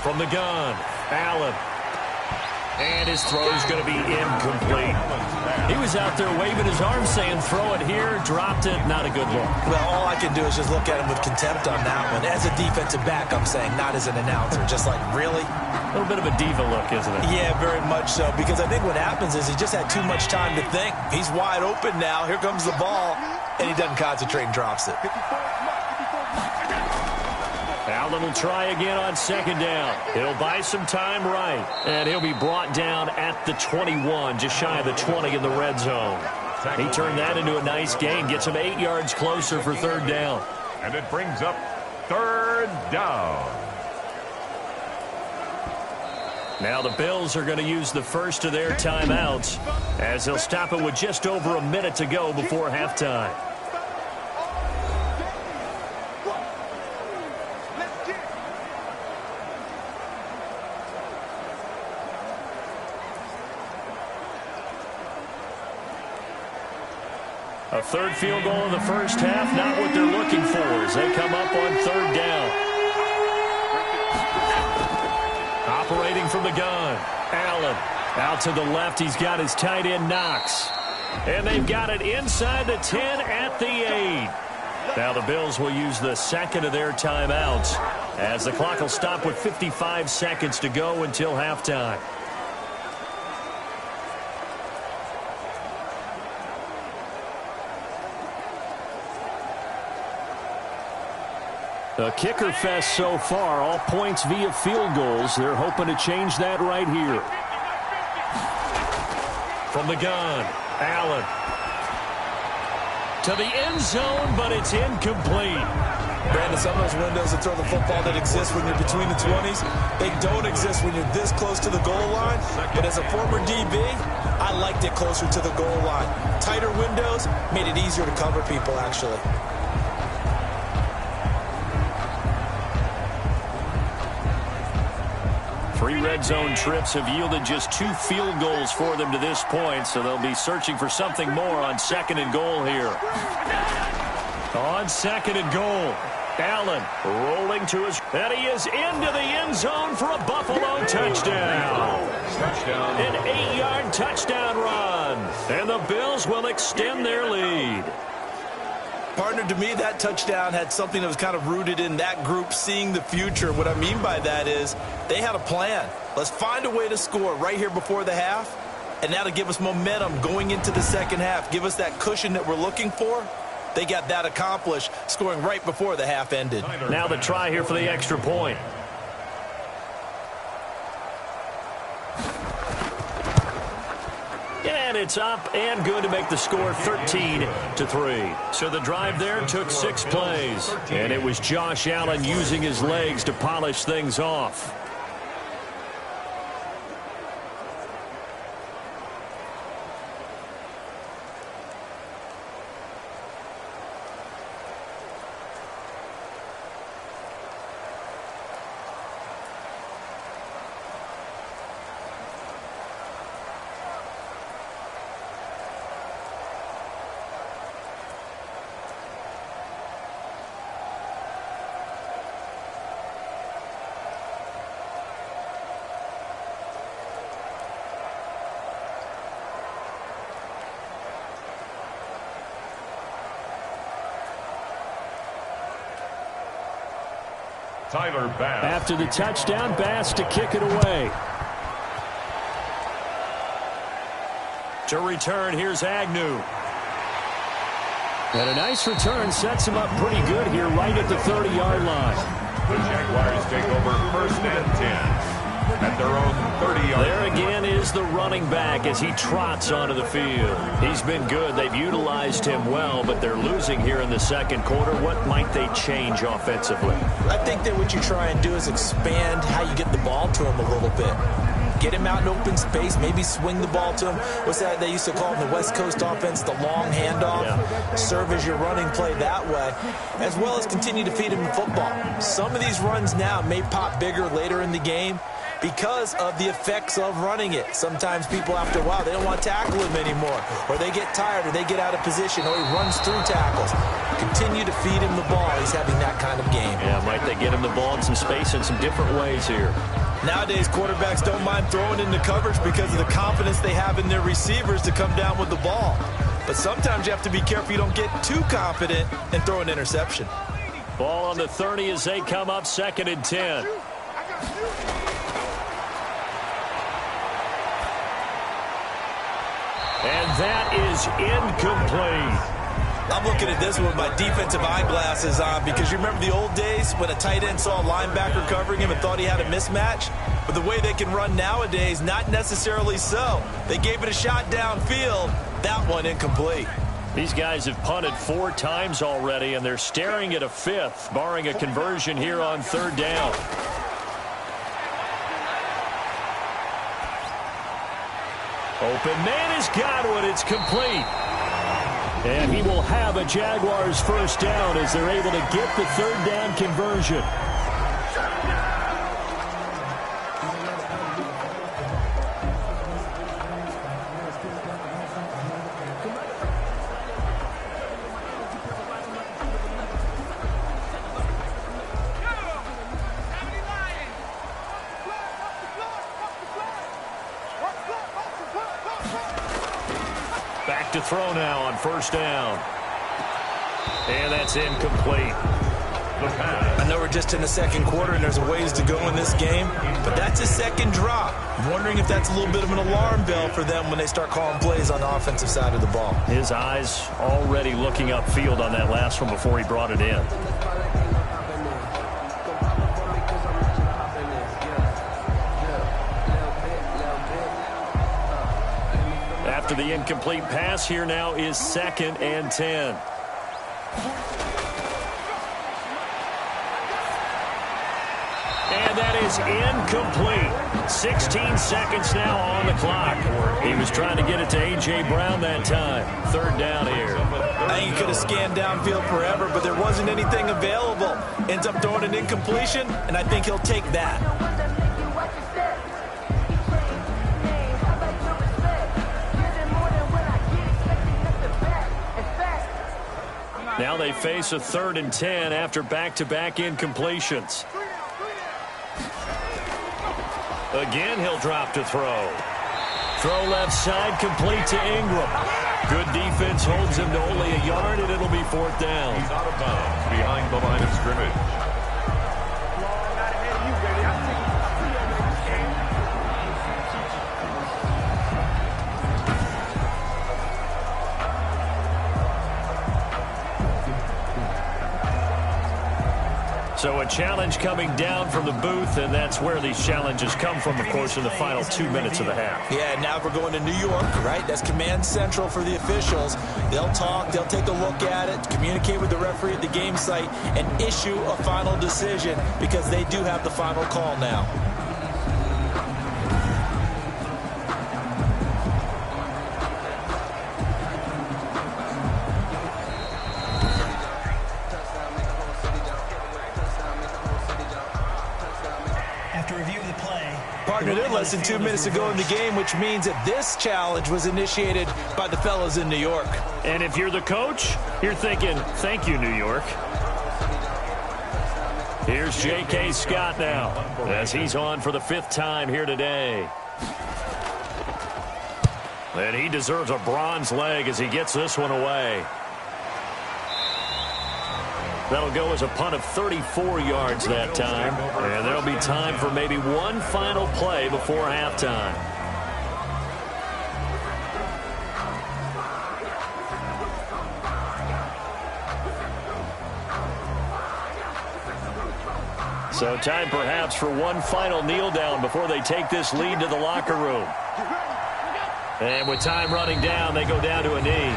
From the gun, Allen. And his throw's going to be incomplete. He was out there waving his arms saying, throw it here, dropped it, not a good look. Well, all I can do is just look at him with contempt on that one. As a defensive back, I'm saying, not as an announcer. Just like, really? A little bit of a diva look, isn't it? Yeah, very much so. Because I think what happens is he just had too much time to think. He's wide open now. Here comes the ball. And he doesn't concentrate and drops it. Allen will try again on 2nd down. He'll buy some time right. And he'll be brought down at the 21, just shy of the 20 in the red zone. He turned that into a nice gain. Gets him 8 yards closer for 3rd down. And it brings up 3rd down. Now the Bills are going to use the first of their timeouts as they'll stop it with just over a minute to go before halftime. A 3rd field goal in the first half, not what they're looking for as they come up on 3rd down. Operating from the gun, Allen. Out to the left, he's got his tight end, Knox. And they've got it inside the 10 at the 8. Now the Bills will use the 2nd of their timeouts as the clock will stop with 55 seconds to go until halftime. A kicker fest so far, all points via field goals. They're hoping to change that right here. From the gun, Allen. To the end zone, but it's incomplete. Brandon, some of those windows that throw the football that exist when you're between the 20s, they don't exist when you're this close to the goal line. But as a former DB, I liked it closer to the goal line. Tighter windows made it easier to cover people, actually. 3 red zone trips have yielded just 2 field goals for them to this point, so they'll be searching for something more on 2nd and goal here. On 2nd and goal, Allen rolling to his... And he is into the end zone for a Buffalo touchdown. An 8-yard touchdown run. And the Bills will extend their lead. Partner, to me, that touchdown had something that was kind of rooted in that group seeing the future. What I mean by that is they had a plan. Let's find a way to score right here before the half, and that'll give us momentum going into the second half, give us that cushion that we're looking for. They got that accomplished, scoring right before the half ended. Now the try here for the extra point. And it's up and good to make the score 13-3. So the drive there took 6 plays. And it was Josh Allen using his legs to polish things off. Tyler Bass. After the touchdown, Bass to kick it away. To return, here's Agnew. And a nice return sets him up pretty good here right at the 30-yard line. The Jaguars take over 1st and 10 at their own 30-yard line. There again is the running back as he trots onto the field. He's been good. They've utilized him well, but they're losing here in the second quarter. What might they change offensively? I think that what you try and do is expand how you get the ball to him a little bit. Get him out in open space, maybe swing the ball to him. What's that they used to call in the West Coast offense, the long handoff? Yeah. Serve as your running play that way, as well as continue to feed him the football. Some of these runs now may pop bigger later in the game, because of the effects of running it. Sometimes people, after a while, they don't want to tackle him anymore, or they get tired, or they get out of position, or he runs through tackles. Continue to feed him the ball. He's having that kind of game. Yeah, might they get him the ball in some space in some different ways here. Nowadays, quarterbacks don't mind throwing into coverage because of the confidence they have in their receivers to come down with the ball. But sometimes you have to be careful you don't get too confident and throw an interception. Ball on the 30 as they come up, 2nd and 10. And that is incomplete. I'm looking at this with my defensive eyeglasses on because you remember the old days when a tight end saw a linebacker covering him and thought he had a mismatch? But the way they can run nowadays, not necessarily so. They gave it a shot downfield. That one incomplete. These guys have punted 4 times already, and they're staring at a 5th, barring a conversion here on 3rd down. Open man has got one. It's complete. And he will have a Jaguars first down as they're able to get the 3rd down conversion. Back to throw now on 1st down. And that's incomplete. I know we're just in the 2nd quarter and there's a ways to go in this game, but that's a 2nd drop. I'm wondering if that's a little bit of an alarm bell for them when they start calling plays on the offensive side of the ball. His eyes already looking upfield on that last one before he brought it in. After the incomplete pass, here now is 2nd and 10. And that is incomplete. 16 seconds now on the clock. He was trying to get it to A.J. Brown that time. 3rd down here. I think he could have scanned downfield forever, but there wasn't anything available. Ends up throwing an incompletion, and I think he'll take that. Now they face a 3rd and 10 after back-to-back incompletions. Again, he'll drop to throw. Throw left side, complete to Ingram. Good defense holds him to only a yard, and it'll be 4th down. He's out of bounds behind the line of scrimmage. So a challenge coming down from the booth, and that's where these challenges come from, of course, in the final 2 minutes of the half. Yeah, now we're going to New York, right? That's command central for the officials. They'll talk, they'll take a look at it, communicate with the referee at the game site, and issue a final decision because they do have the final call now. Partner, they're less than 2 minutes to go in the game, which means that this challenge was initiated by the fellas in New York. And if you're the coach, you're thinking, thank you, New York. Here's J.K. Scott now, as he's on for the 5th time here today. And he deserves a bronze leg as he gets this one away. That'll go as a punt of 34 yards that time. And there'll be time for maybe one final play before halftime. So time perhaps for one final kneel down before they take this lead to the locker room. And with time running down, they go down to a knee.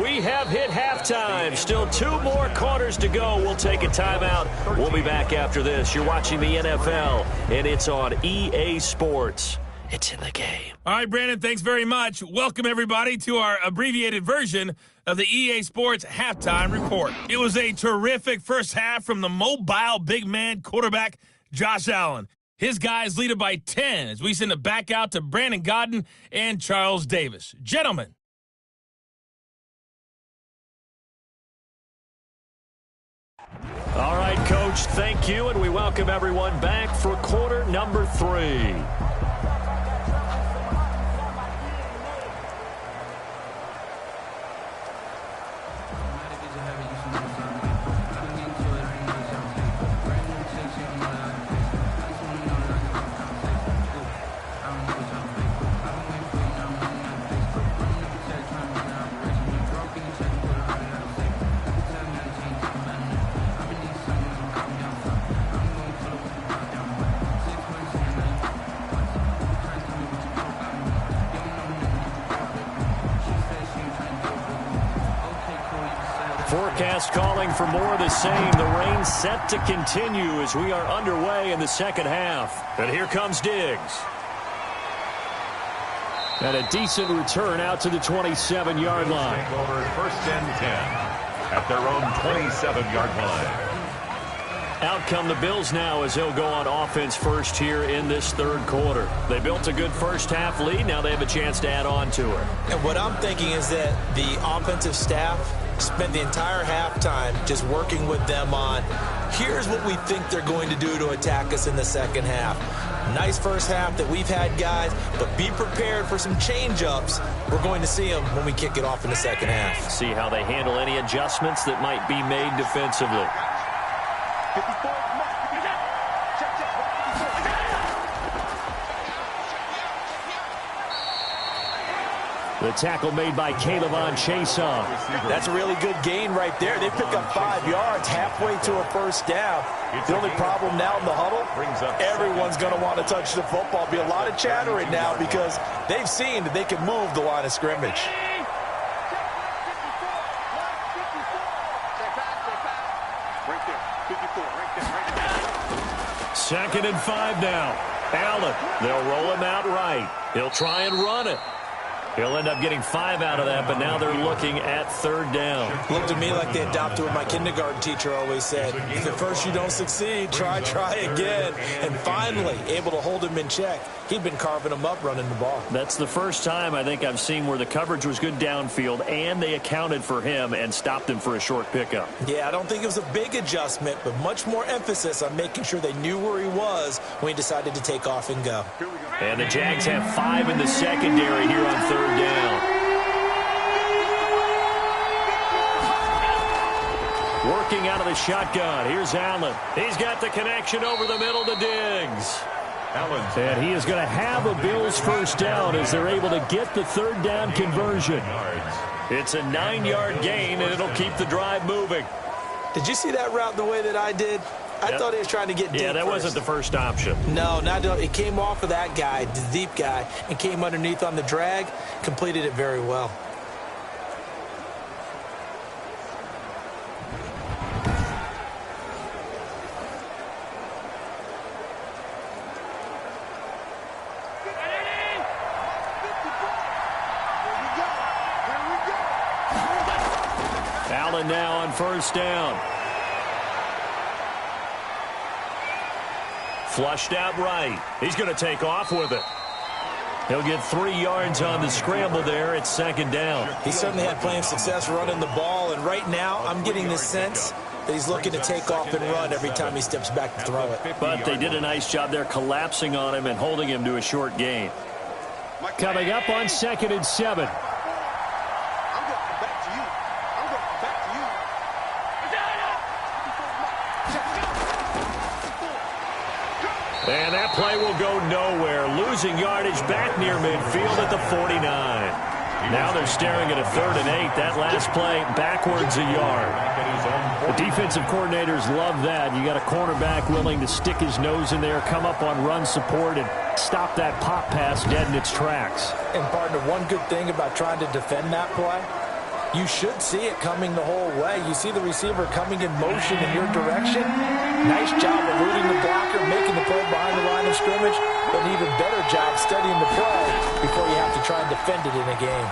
We have hit halftime. Still 2 more quarters to go. We'll take a timeout. We'll be back after this. You're watching the NFL, and it's on EA Sports. It's in the game. All right, Brandon, thanks very much. Welcome, everybody, to our abbreviated version of the EA Sports Halftime Report. It was a terrific first half from the mobile big man quarterback Josh Allen. His guys lead it by 10 as we send it back out to Brandon Godden and Charles Davis. Gentlemen. All right, Coach, thank you, and we welcome everyone back for quarter number 3. Forecast calling for more of the same. The rain set to continue as we are underway in the second half. And here comes Diggs. And a decent return out to the 27-yard line. First and 10 at their own 27-yard line. Out come the Bills now as they'll go on offense first here in this third quarter. They built a good first half lead. Now they have a chance to add on to it. And what I'm thinking is that the offensive staff spent the entire halftime just working with them on, here's what we think they're going to do to attack us in the second half. Nice first half that we've had, guys, but be prepared for some change-ups. We're going to see them when we kick it off in the second half. See how they handle any adjustments that might be made defensively. The tackle made by Caleb Chason. That's a really good gain right there. They pick up 5 yards halfway to a first down. The only problem now in the huddle, everyone's going to want to touch the football. Be a lot of chattering now because they've seen that they can move the line of scrimmage. Second and 5 now. Allen, they'll roll him out right. He'll try and run it. He'll end up getting 5 out of that, but now they're looking at third down. Looked to me like they adopted what my kindergarten teacher always said. If at first you don't succeed, try again. And finally, able to hold him in check. He'd been carving him up running the ball. That's the first time I think I've seen where the coverage was good downfield, and they accounted for him and stopped him for a short pickup. Yeah, I don't think it was a big adjustment, but much more emphasis on making sure they knew where he was when he decided to take off and go. And the Jags have 5 in the secondary here on third down. Working out of the shotgun. Here's Allen. He's got the connection over the middle to Diggs. And he is going to have a Bills first down as they're able to get the third down conversion. It's a 9-yard gain, and it'll keep the drive moving. Did you see that route the way that I did? I thought he was trying to get deep. Yeah, that wasn't the first option. No, it came off of that guy, the deep guy, and came underneath on the drag, completed it very well. Allen now on first down. Flushed out right. He's going to take off with it. He'll get 3 yards on the scramble there. It's second down. He certainly had plenty of success running the ball, and right now I'm getting the sense that he's looking to take off and run every time he steps back to throw it. But they did a nice job there collapsing on him and holding him to a short gain. Coming up on 2nd and 7. And that play will go nowhere. Losing yardage back near midfield at the 49. Now they're staring at a 3rd and 8. That last play backwards a yard. The defensive coordinators love that. You got a cornerback willing to stick his nose in there, come up on run support, and stop that pop pass dead in its tracks. And, partner, one good thing about trying to defend that play, you should see it coming the whole way. You see the receiver coming in motion in your direction. Nice job eluding the blocker, making the play behind the line of scrimmage, but an even better job studying the play before you have to try and defend it in a game.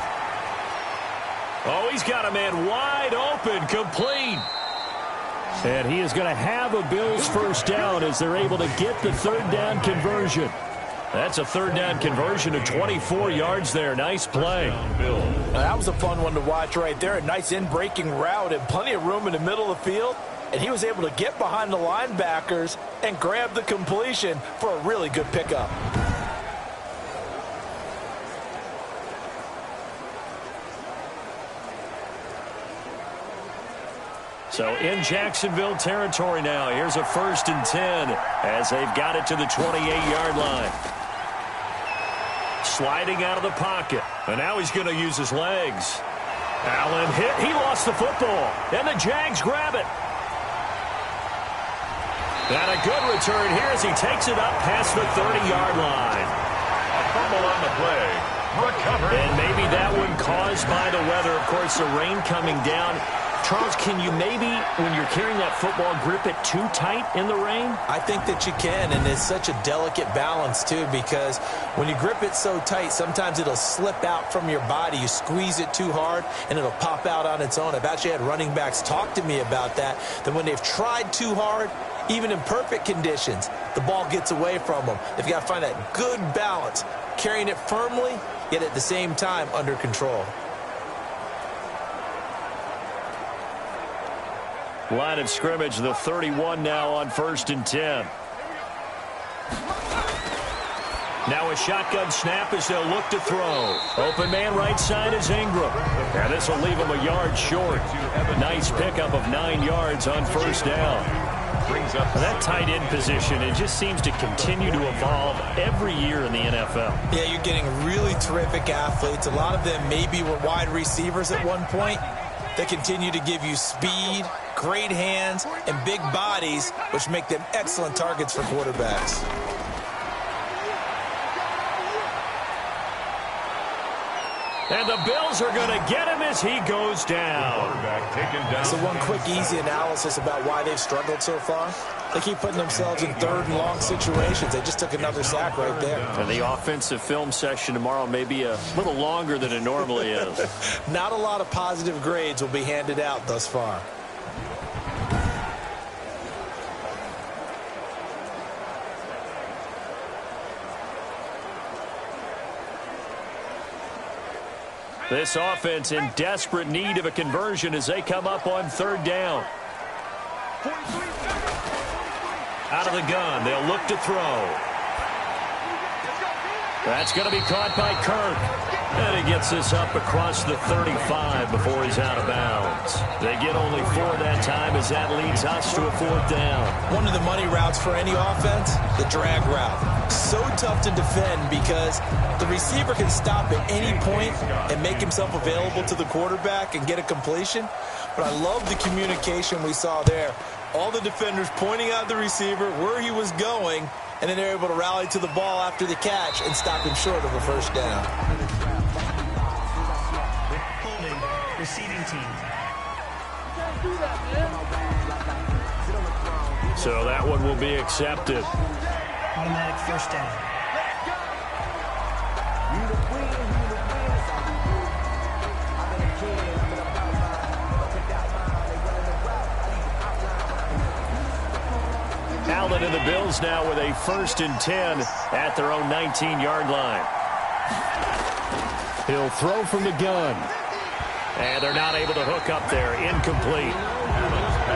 Oh, he's got a man wide open, complete. And he is going to have a Bills first down as they're able to get the third down conversion. That's a third down conversion of 24 yards there. Nice play. That was a fun one to watch right there. A nice in-breaking route and plenty of room in the middle of the field. And he was able to get behind the linebackers and grab the completion for a really good pickup. So in Jacksonville territory now. Here's a 1st and 10 as they've got it to the 28-yard line. Sliding out of the pocket. And now he's going to use his legs. Allen hit. He lost the football. And the Jags grab it. And a good return here as he takes it up past the 30-yard line. A fumble on the play. Recovered. And maybe that one caused by the weather. Of course, the rain coming down. Charles, can you maybe, when you're carrying that football, grip it too tight in the rain? I think that you can, and it's such a delicate balance, too, because when you grip it so tight, sometimes it'll slip out from your body. You squeeze it too hard, and it'll pop out on its own. I've actually had running backs talk to me about that when they've tried too hard, even in perfect conditions, the ball gets away from them. They've got to find that good balance, carrying it firmly, yet at the same time under control. Line of scrimmage, the 31 now on 1st and 10. Now a shotgun snap as they'll look to throw. Open man right side is Ingram. And this will leave him a yard short. Nice pickup of 9 yards on 1st down. That tight end position, it just seems to continue to evolve every year in the NFL. Yeah, you're getting really terrific athletes. A lot of them maybe were wide receivers at one point. They continue to give you speed, great hands, and big bodies, which make them excellent targets for quarterbacks. And the Bills are going to get him as he goes down. So one quick, easy analysis about why they've struggled so far. They keep putting themselves in 3rd and long situations. They just took another sack right there. And the offensive film session tomorrow may be a little longer than it normally is. Not a lot of positive grades will be handed out thus far. This offense in desperate need of a conversion as they come up on 3rd down. Out of the gun, they'll look to throw. That's going to be caught by Kirk. And he gets this up across the 35 before he's out of bounds. They get only 4 that time as that leads us to a 4th down. One of the money routes for any offense, the drag route. So tough to defend because the receiver can stop at any point and make himself available to the quarterback and get a completion. But I love the communication we saw there. All the defenders pointing out the receiver, where he was going, and then they're able to rally to the ball after the catch and stop him short of a 1st down. Holding, receiving team. So that one will be accepted. Automatic 1st down. Allen and the Bills now with a 1st and 10 at their own 19-yard line. He'll throw from the gun. And they're not able to hook up there. Incomplete.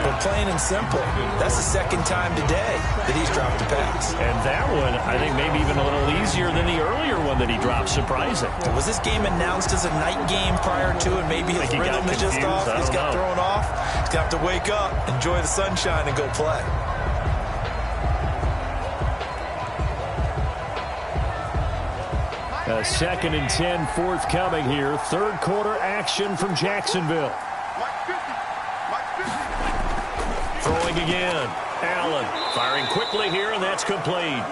But plain and simple, that's the 2nd time today that he's dropped a pass. And that one, I think, maybe even a little easier than the earlier one that he dropped. Surprising. Was this game announced as a night game prior to, and maybe his rhythm is just off? He's got thrown off. He's got to wake up, enjoy the sunshine, and go play. A 2nd and 10 forthcoming here. 3rd quarter action from Jacksonville. Throwing again. Allen firing quickly here, and that's complete.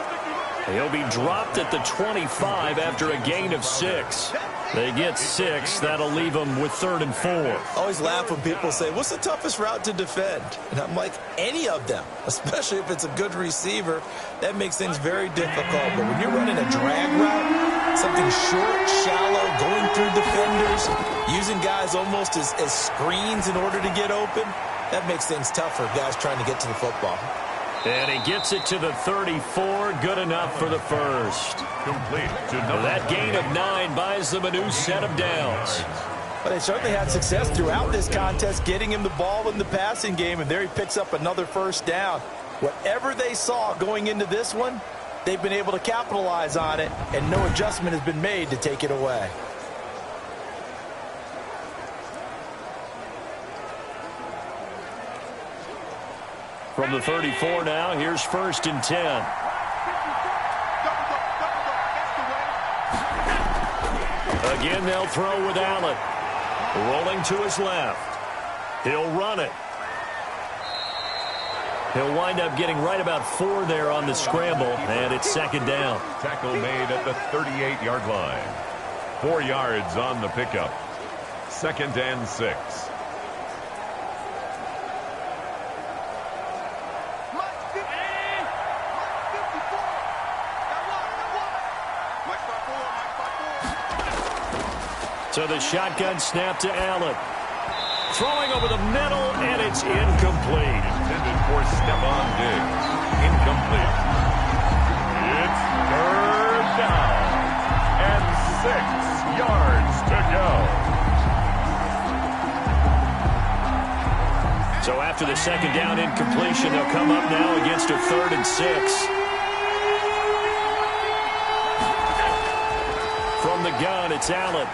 He'll be dropped at the 25 after a gain of 6. They get 6. That'll leave them with 3rd and 4. I always laugh when people say, what's the toughest route to defend? And I'm like, any of them, especially if it's a good receiver. That makes things very difficult. But when you're running a drag route, Something short, shallow, going through defenders, using guys almost as screens in order to get open. That makes things tough for guys trying to get to the football. And he gets it to the 34. Good enough for the first. Complete to That gain of 9 buys them a new set of downs. But they certainly had success throughout this contest, getting him the ball in the passing game, and there he picks up another first down. Whatever they saw going into this one, they've been able to capitalize on it, and no adjustment has been made to take it away. From the 34 now, here's 1st and 10. Again, they'll throw with Allen. Rolling to his left. He'll run it. He'll wind up getting right about 4 there on the scramble, and it's 2nd down. Tackle made at the 38-yard line. 4 yards on the pickup. 2nd and 6. So the shotgun snap to Allen. Throwing over the middle, and it's incomplete. Intended for Stephon Diggs. Incomplete. It's 3rd down. And 6 yards to go. So after the 2nd down incompletion, they'll come up now against a 3rd and 6. From the gun, it's Allen.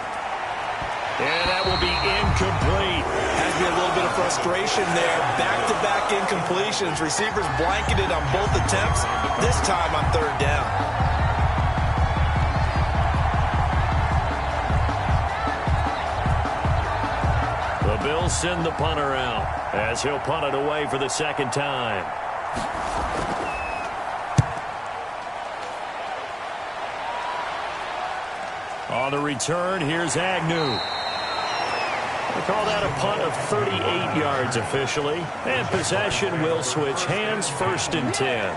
And that will be incomplete. Has been a little bit of frustration there. Back-to-back incompletions. Receivers blanketed on both attempts, this time on 3rd down. The Bills send the punter out as he'll punt it away for the 2nd time. On the return, here's Agnew. They call that a punt of 38 yards officially. And possession will switch hands, 1st and 10.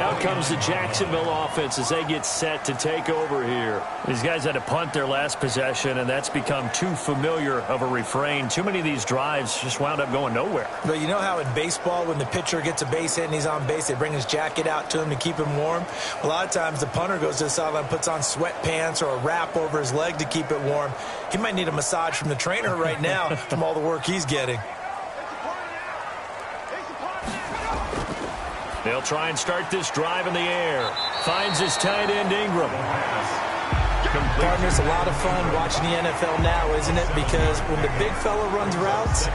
Out comes the Jacksonville offense as they get set to take over here. These guys had to punt their last possession, and that's become too familiar of a refrain. Too many of these drives just wound up going nowhere. But you know how in baseball, when the pitcher gets a base hit and he's on base, they bring his jacket out to him to keep him warm? A lot of times the punter goes to the sideline, puts on sweatpants or a wrap over his leg to keep it warm. He might need a massage from the trainer right now from all the work he's getting. They'll try and start this drive in the air. Finds his tight end, Ingram. Partners, a lot of fun watching the NFL now, isn't it? Because when the big fella runs routes,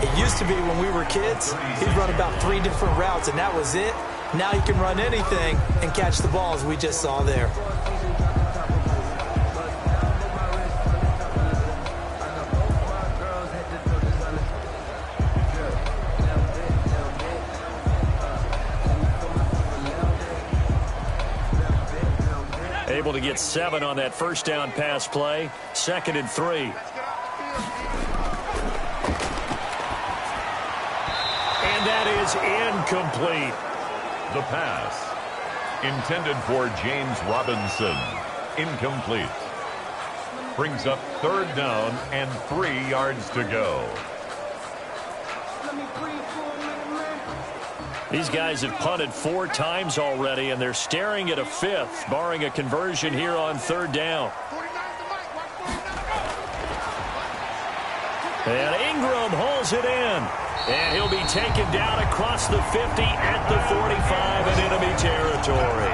it used to be when we were kids, he'd run about 3 different routes, and that was it. Now he can run anything and catch the balls we just saw there. Able to get 7 on that 1st down pass play. 2nd and 3. And that is incomplete. The pass. Intended for James Robinson. Incomplete. Brings up 3rd down and 3 yards to go. These guys have punted 4 times already, and they're staring at a 5th, barring a conversion here on 3rd down. And Ingram hauls it in. And he'll be taken down across the 50 at the 45 in enemy territory.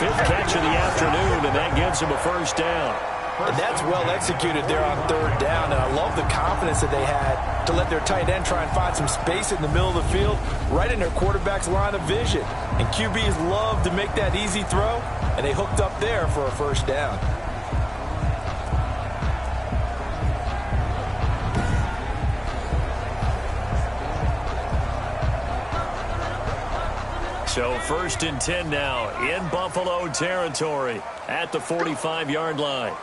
5th catch of the afternoon, and that gives him a 1st down. And that's well executed there on 3rd down. And I love the confidence that they had to let their tight end try and find some space in the middle of the field, right in their quarterback's line of vision. And QBs love to make that easy throw, and they hooked up there for a 1st down. So 1st and 10 now in Buffalo territory at the 45-yard line.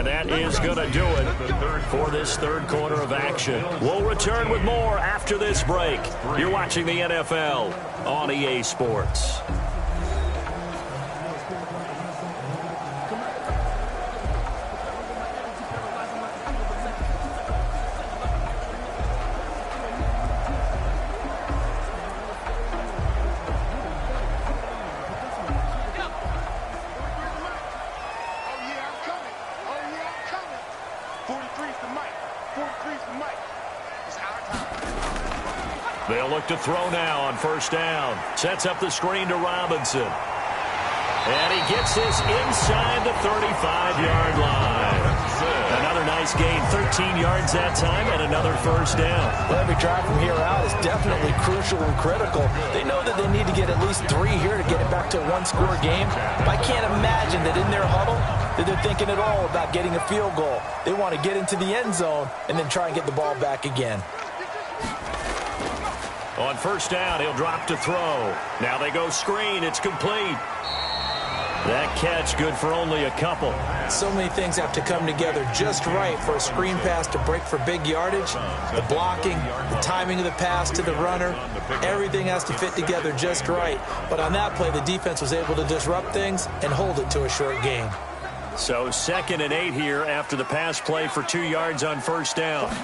And that is going to do it for this third quarter of action. We'll return with more after this break. You're watching the NFL on EA Sports. They'll look to throw now on first down. Sets up the screen to Robinson. And he gets this inside the 35-yard line. Another nice gain, 13 yards that time, and another first down. Well, every drive from here out is definitely crucial and critical. They know that they need to get at least 3 here to get it back to a one-score game. But I can't imagine that in their huddle that they're thinking at all about getting a field goal. They want to get into the end zone and then try and get the ball back again. On first down, he'll drop to throw. Now they go screen. It's complete. That catch good for only a couple. So many things have to come together just right for a screen pass to break for big yardage. The blocking, the timing of the pass to the runner, everything has to fit together just right. But on that play, the defense was able to disrupt things and hold it to a short gain. So 2nd and 8 here after the pass play for 2 yards on first down.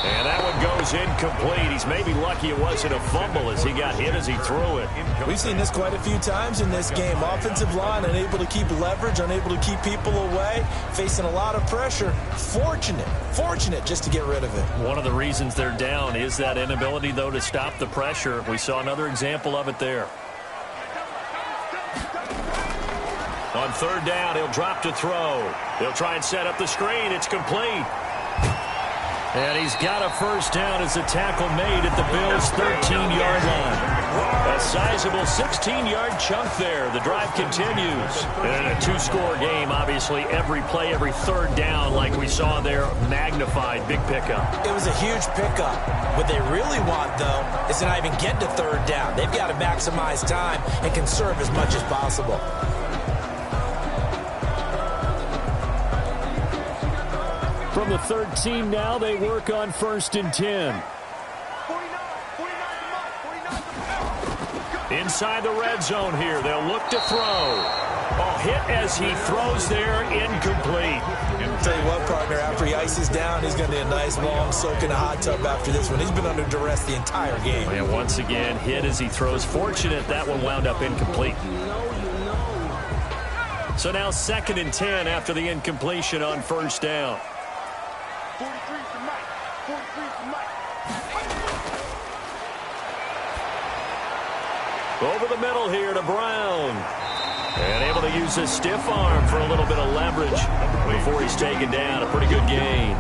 And that one goes incomplete. He's maybe lucky it wasn't a fumble as he got hit as he threw it. We've seen this quite a few times in this game. Offensive line unable to keep leverage, unable to keep people away, facing a lot of pressure. Fortunate just to get rid of it. One of the reasons they're down is that inability, though, to stop the pressure. We saw another example of it there. On third down, he'll drop to throw. They'll try and set up the screen. It's complete. And he's got a first down as the tackle made at the Bills' 13-yard line. A sizable 16-yard chunk there. The drive continues. And a two-score game, obviously, every play, every third down, like we saw there, magnified. Big pickup. It was a huge pickup. What they really want, though, is to not even get to third down. They've got to maximize time and conserve as much as possible. From the 13 now, they work on 1st and 10. Inside the red zone here, they'll look to throw. Oh, hit as he throws there, incomplete. Tell you what, partner, after he ices down, he's going to need a nice long soak in a hot tub after this one. He's been under duress the entire game. And once again, hit as he throws. Fortunate that one wound up incomplete. So now 2nd and 10 after the incompletion on first down. 43 for Mike. 43 for Mike. Over the middle here to Brown. And able to use his stiff arm for a little bit of leverage before he's taken down. A pretty good gain.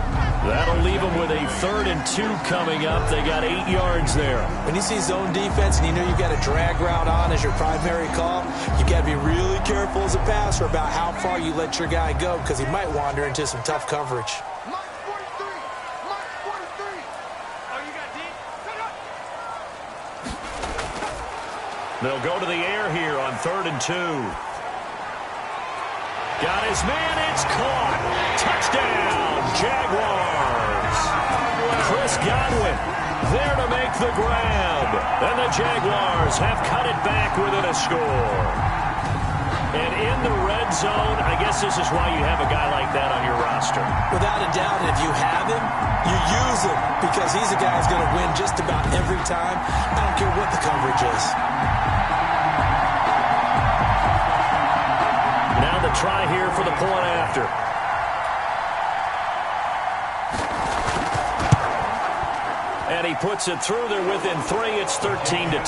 That'll leave him with a 3rd and 2 coming up. They got 8 yards there. When you see zone defense and you know you've got a drag route on as your primary call, you've got to be really careful as a passer about how far you let your guy go because he might wander into some tough coverage. They'll go to the air here on 3rd and 2. Got his man. It's caught. Touchdown, Jaguars. Chris Godwin there to make the grab. And the Jaguars have cut it back within a score. And in the red zone, I guess this is why you have a guy like that on your roster. Without a doubt, and if you have him, you use him because he's a guy who's going to win just about every time. I don't care what the coverage is. Now the try here for the point after. And he puts it through there within 3. It's 13 to 10.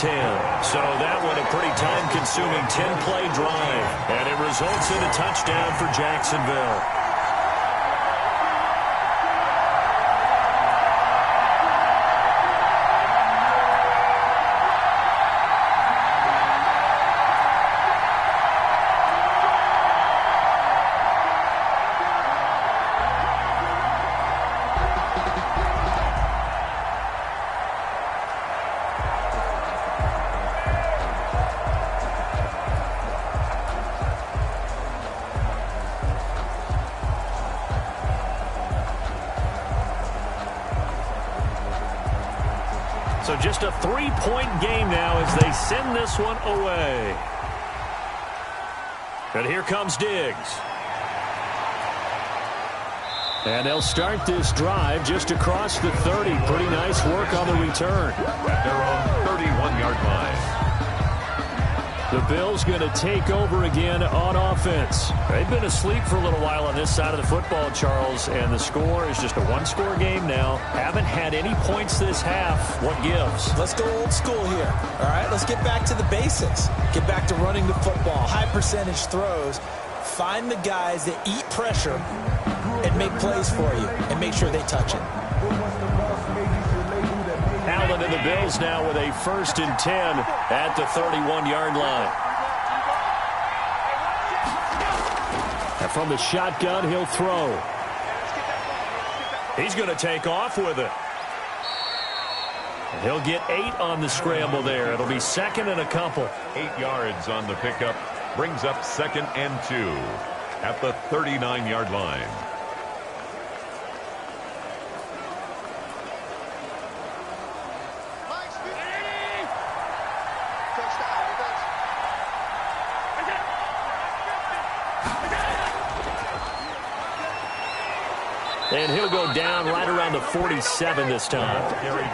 So that one a pretty time-consuming 10-play drive. And it results in a touchdown for Jacksonville. So just a 3-point game now as they send this one away. And here comes Diggs. And they'll start this drive just across the 30. Pretty nice work on the return. At their own 31-yard line. The Bills going to take over again on offense. They've been asleep for a little while on this side of the football, Charles, and the score is just a one-score game now. Haven't had any points this half. What gives? Let's go old school here. All right, let's get back to the basics. Get back to running the football, high percentage throws. Find the guys that eat pressure and make plays for you and make sure they touch it. Allen and the Bills now with a 1st and 10 at the 31-yard line. And from the shotgun, he'll throw. He's going to take off with it. And he'll get 8 on the scramble there. It'll be 2nd and a couple. 8 yards on the pickup. Brings up 2nd and 2 at the 39-yard line. And he'll go down right around the 47 this time.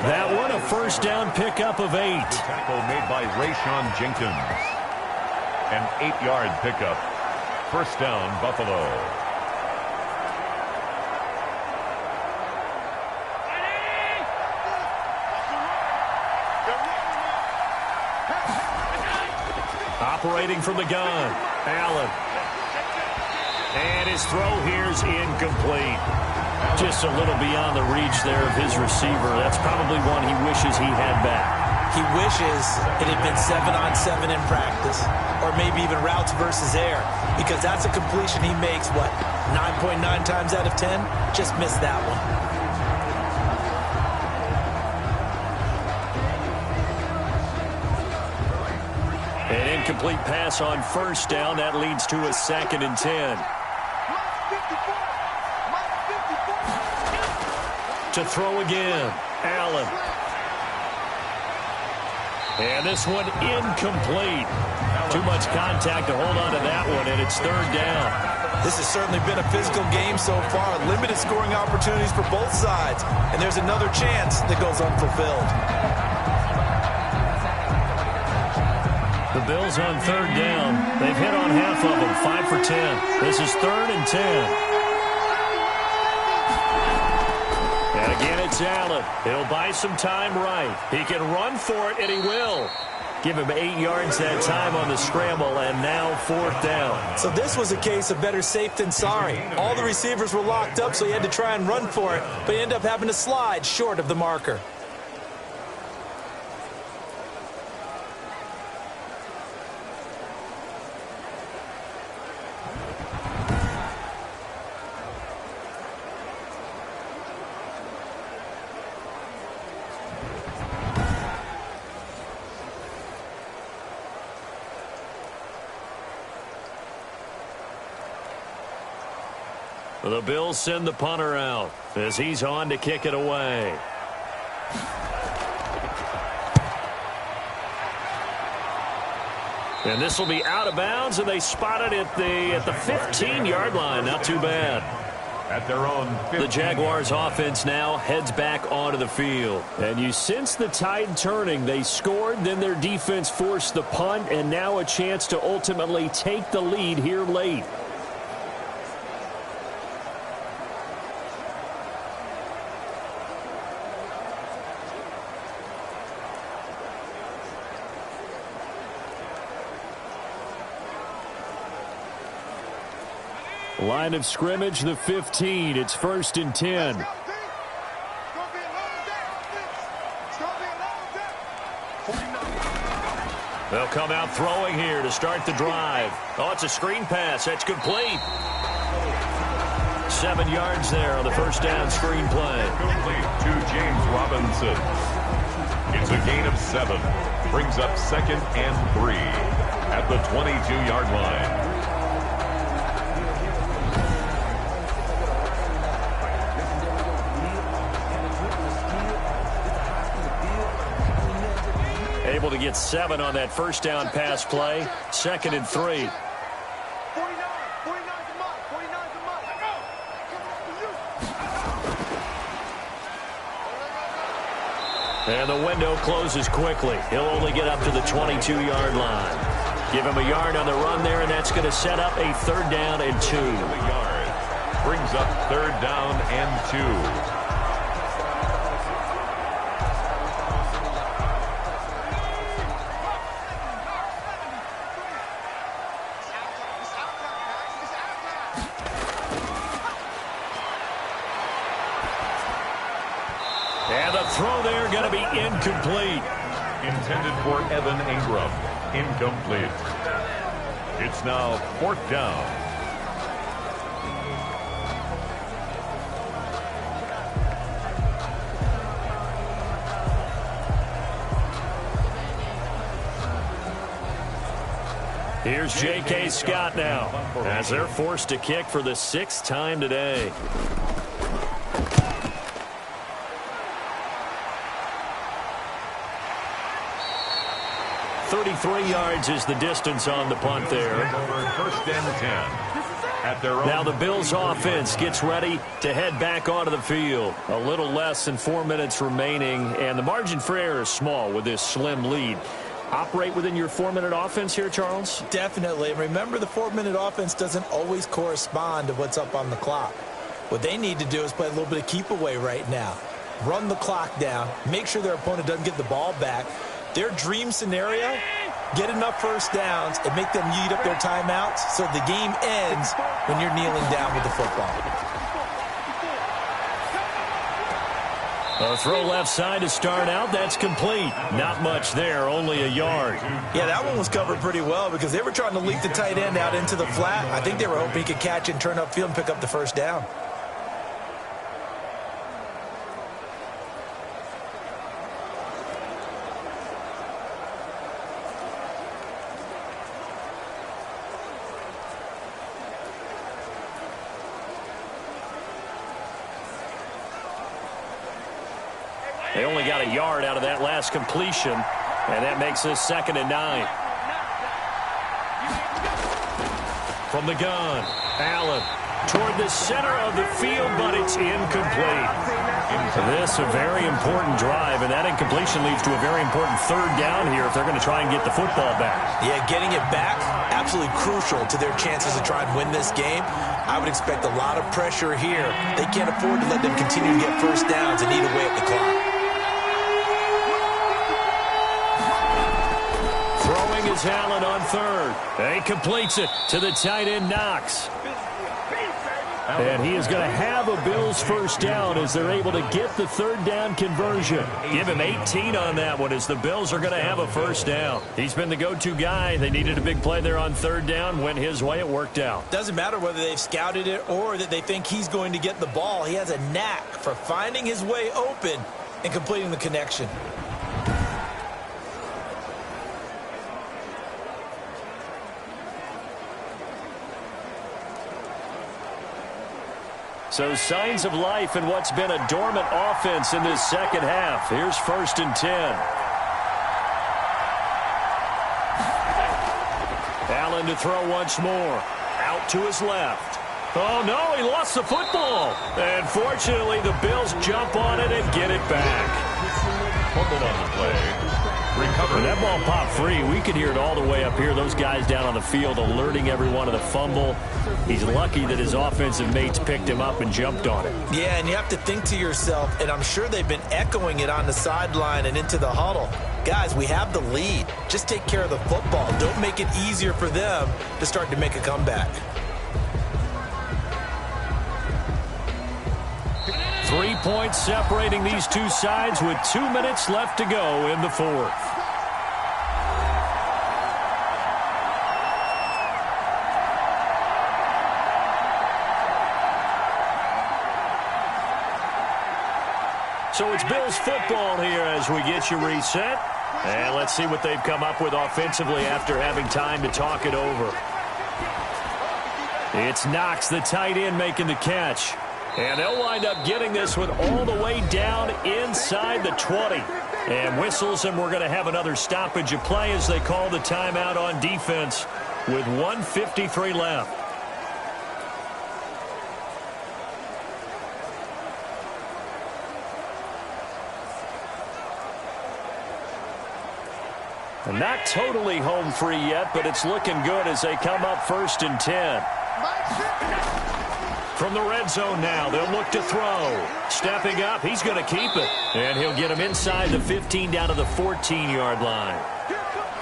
That one a 1st down pickup of 8. The tackle made by Rayshon Jenkins. An 8-yard pickup. 1st down, Buffalo. Operating from the gun, Allen. And his throw here's incomplete. Just a little beyond the reach there of his receiver. That's probably one he wishes he had back. He wishes it had been 7-on-7 in practice, or maybe even routes versus air, because that's a completion he makes, what, 9.9 times out of 10? Just missed that one. An incomplete pass on 1st down. That leads to a 2nd and 10. To throw again, Allen. And this one incomplete. Too much contact to hold on to that one, and it's 3rd down. This has certainly been a physical game so far. Limited scoring opportunities for both sides. And there's another chance that goes unfulfilled. The Bills on 3rd down. They've hit on half of them, 5 for 10. This is 3rd and 10. And again, it's Allen. He'll buy some time right. He can run for it, and he will. Give him 8 yards that time on the scramble, and now 4th down. So this was a case of better safe than sorry. All the receivers were locked up, so he had to try and run for it, but he ended up having to slide short of the marker. The Bills send the punter out as he's on to kick it away. And this will be out of bounds, and they spot it at the 15-yard line. Not too bad. At their own 15. The Jaguars offense now heads back onto the field. And you sense the tide turning. They scored, then their defense forced the punt, and now a chance to ultimately take the lead here late. Line of scrimmage, the 15. It's 1st and 10. They'll come out throwing here to start the drive. Oh, it's a screen pass. That's complete. 7 yards there on the 1st down screen play. Complete to James Robinson. It's a gain of 7. Brings up 2nd and 3 at the 22-yard line. Able to get 7 on that first down pass play. 2nd and 3. 49's a month. 49's a month. And the window closes quickly. He'll only get up to the 22-yard line. Give him a yard on the run there, and that's going to set up a 3rd down and 2. Brings up 3rd down and 2. And the throw there going to be incomplete. Intended for Evan Ingram. Incomplete. It's now 4th down. Here's J.K. Scott now, as they're forced to kick for the 6th time today. .33 yards is the distance on the punt there. 1st and 10. At their own. Now the Bills offense gets ready to head back onto the field. A little less than 4 minutes remaining, and the margin for error is small with this slim lead. Operate within your 4-minute offense here, Charles? Definitely. And remember, the 4-minute offense doesn't always correspond to what's up on the clock. What they need to do is play a little bit of keep away right now. Run the clock down. Make sure their opponent doesn't get the ball back. Their dream scenario, get enough first downs and make them eat up their timeouts so the game ends when you're kneeling down with the football. A throw left side to start out. That's complete. Not much there, only a yard. Yeah, that one was covered pretty well because they were trying to leak the tight end out into the flat. I think they were hoping he could catch and turn upfield and pick up the first down. They only got a yard out of that last completion, and that makes this 2nd and 9. From the gun, Allen toward the center of the field, but it's incomplete. This a very important drive, and that incompletion leads to a very important 3rd down here if they're going to try and get the football back. Yeah, getting it back, absolutely crucial to their chances to try and win this game. I would expect a lot of pressure here. They can't afford to let them continue to get first downs and eat away at the clock. Is Allen on 3rd. He completes it to the tight end, Knox. And he is going to have a Bills first down as they're able to get the 3rd down conversion. Give him 18 on that one as the Bills are going to have a first down. He's been the go-to guy. They needed a big play there on 3rd down. Went his way. It worked out. Doesn't matter whether they've scouted it or that they think he's going to get the ball. He has a knack for finding his way open and completing the connection. So signs of life in what's been a dormant offense in this 2nd half. Here's 1st and 10. Allen to throw once more. Out to his left. Oh, no, he lost the football. And fortunately, the Bills jump on it and get it back. Fumbled on the play. Recovered. When that ball popped free, we could hear it all the way up here. Those guys down on the field alerting everyone of the fumble. He's lucky that his offensive mates picked him up and jumped on it. Yeah, and you have to think to yourself, and I'm sure they've been echoing it on the sideline and into the huddle. Guys, we have the lead. Just take care of the football. Don't make it easier for them to start to make a comeback. 3 points separating these two sides with 2 minutes left to go in the 4th. So it's Bills football here as we get you reset. And let's see what they've come up with offensively after having time to talk it over. It's Knox, the tight end, making the catch. And they'll wind up getting this one all the way down inside the 20. And whistles, and we're going to have another stoppage of play as they call the timeout on defense with 1:53 left. Not totally home free yet, but it's looking good as they come up 1st and 10. From the red zone now, they'll look to throw. Stepping up, he's going to keep it. And he'll get him inside the 15 down to the 14-yard line.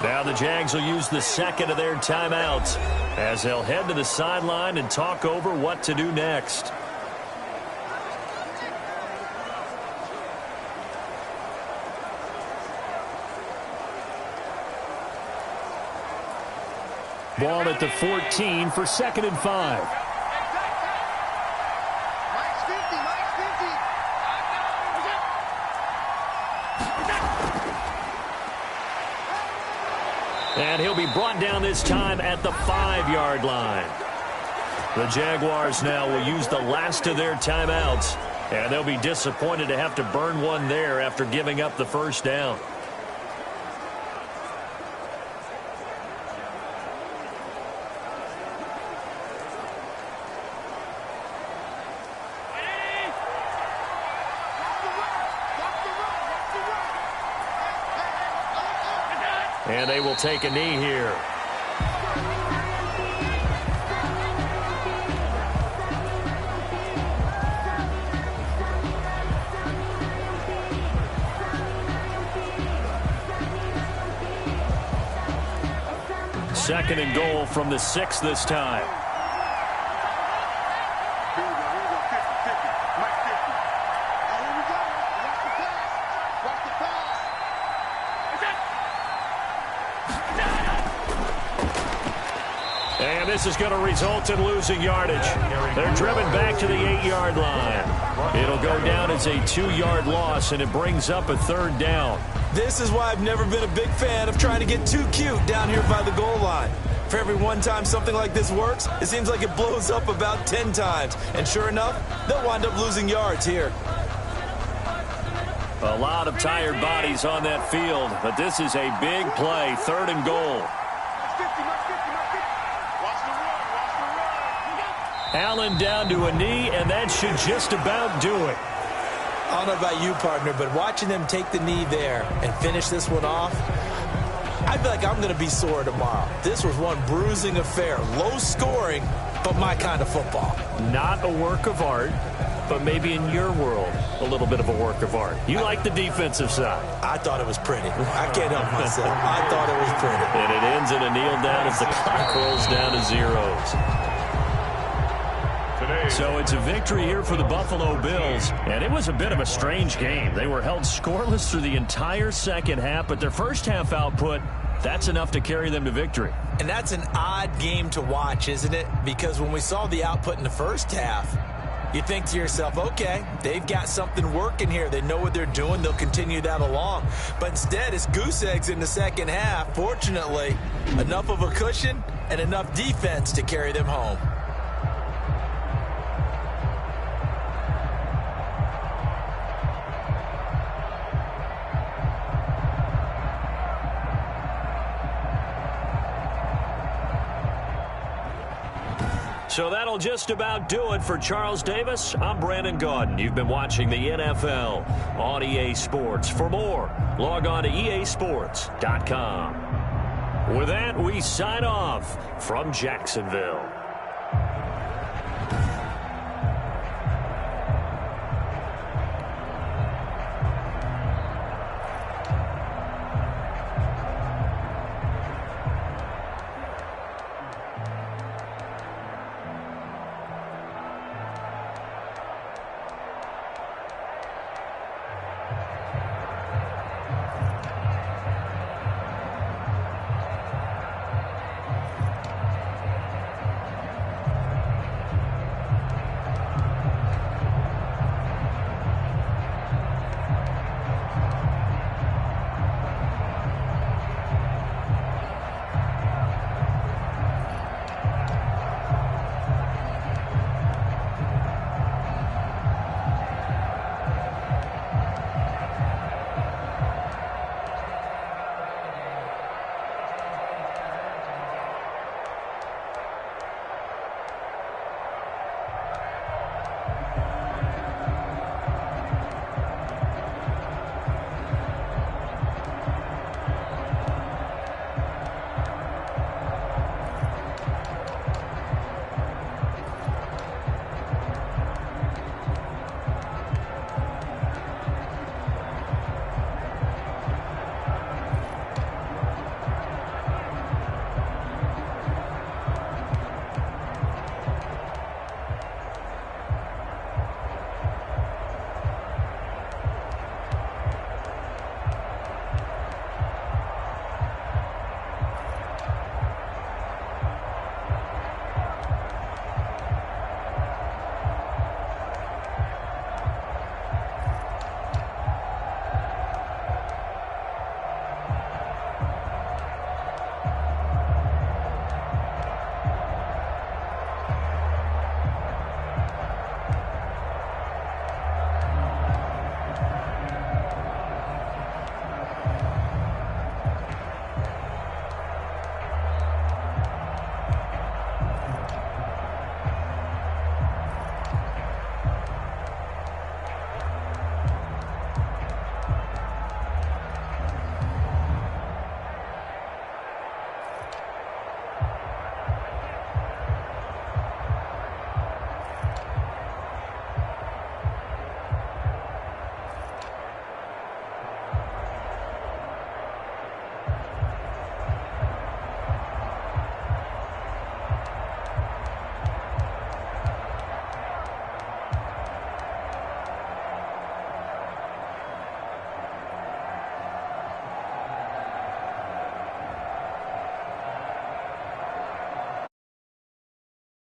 Now the Jags will use the second of their timeouts as they'll head to the sideline and talk over what to do next. Ball at the 14 for 2nd and 5. And he'll be brought down this time at the 5-yard line. The Jaguars now will use the last of their timeouts, and they'll be disappointed to have to burn one there after giving up the first down. And they will take a knee here. Second and goal from the 6 this time. And this is going to result in losing yardage. They're driven back to the 8-yard line. It'll go down as a 2-yard loss, and it brings up a 3rd down. This is why I've never been a big fan of trying to get too cute down here by the goal line. For every one time something like this works, it seems like it blows up about 10 times. And sure enough, they'll wind up losing yards here. A lot of tired bodies on that field, but this is a big play, 3rd and goal. Allen down to a knee, and that should just about do it. I don't know about you, partner, but watching them take the knee there and finish this one off, I feel like I'm going to be sore tomorrow. This was one bruising affair. Low scoring, but my kind of football. Not a work of art, but maybe in your world, a little bit of a work of art. You like the defensive side. I thought it was pretty. I can't help myself. I thought it was pretty. And it ends in a kneel down as the clock rolls down to zeros. So it's a victory here for the Buffalo Bills, and it was a bit of a strange game. They were held scoreless through the entire second half, but their first half output, that's enough to carry them to victory. And that's an odd game to watch, isn't it? Because when we saw the output in the first half, you think to yourself, okay, they've got something working here. They know what they're doing. They'll continue that along. But instead, it's goose eggs in the second half. Fortunately, enough of a cushion and enough defense to carry them home. So that'll just about do it for Charles Davis. I'm Brandon Gaudin. You've been watching the NFL on EA Sports. For more, log on to easports.com. With that, we sign off from Jacksonville.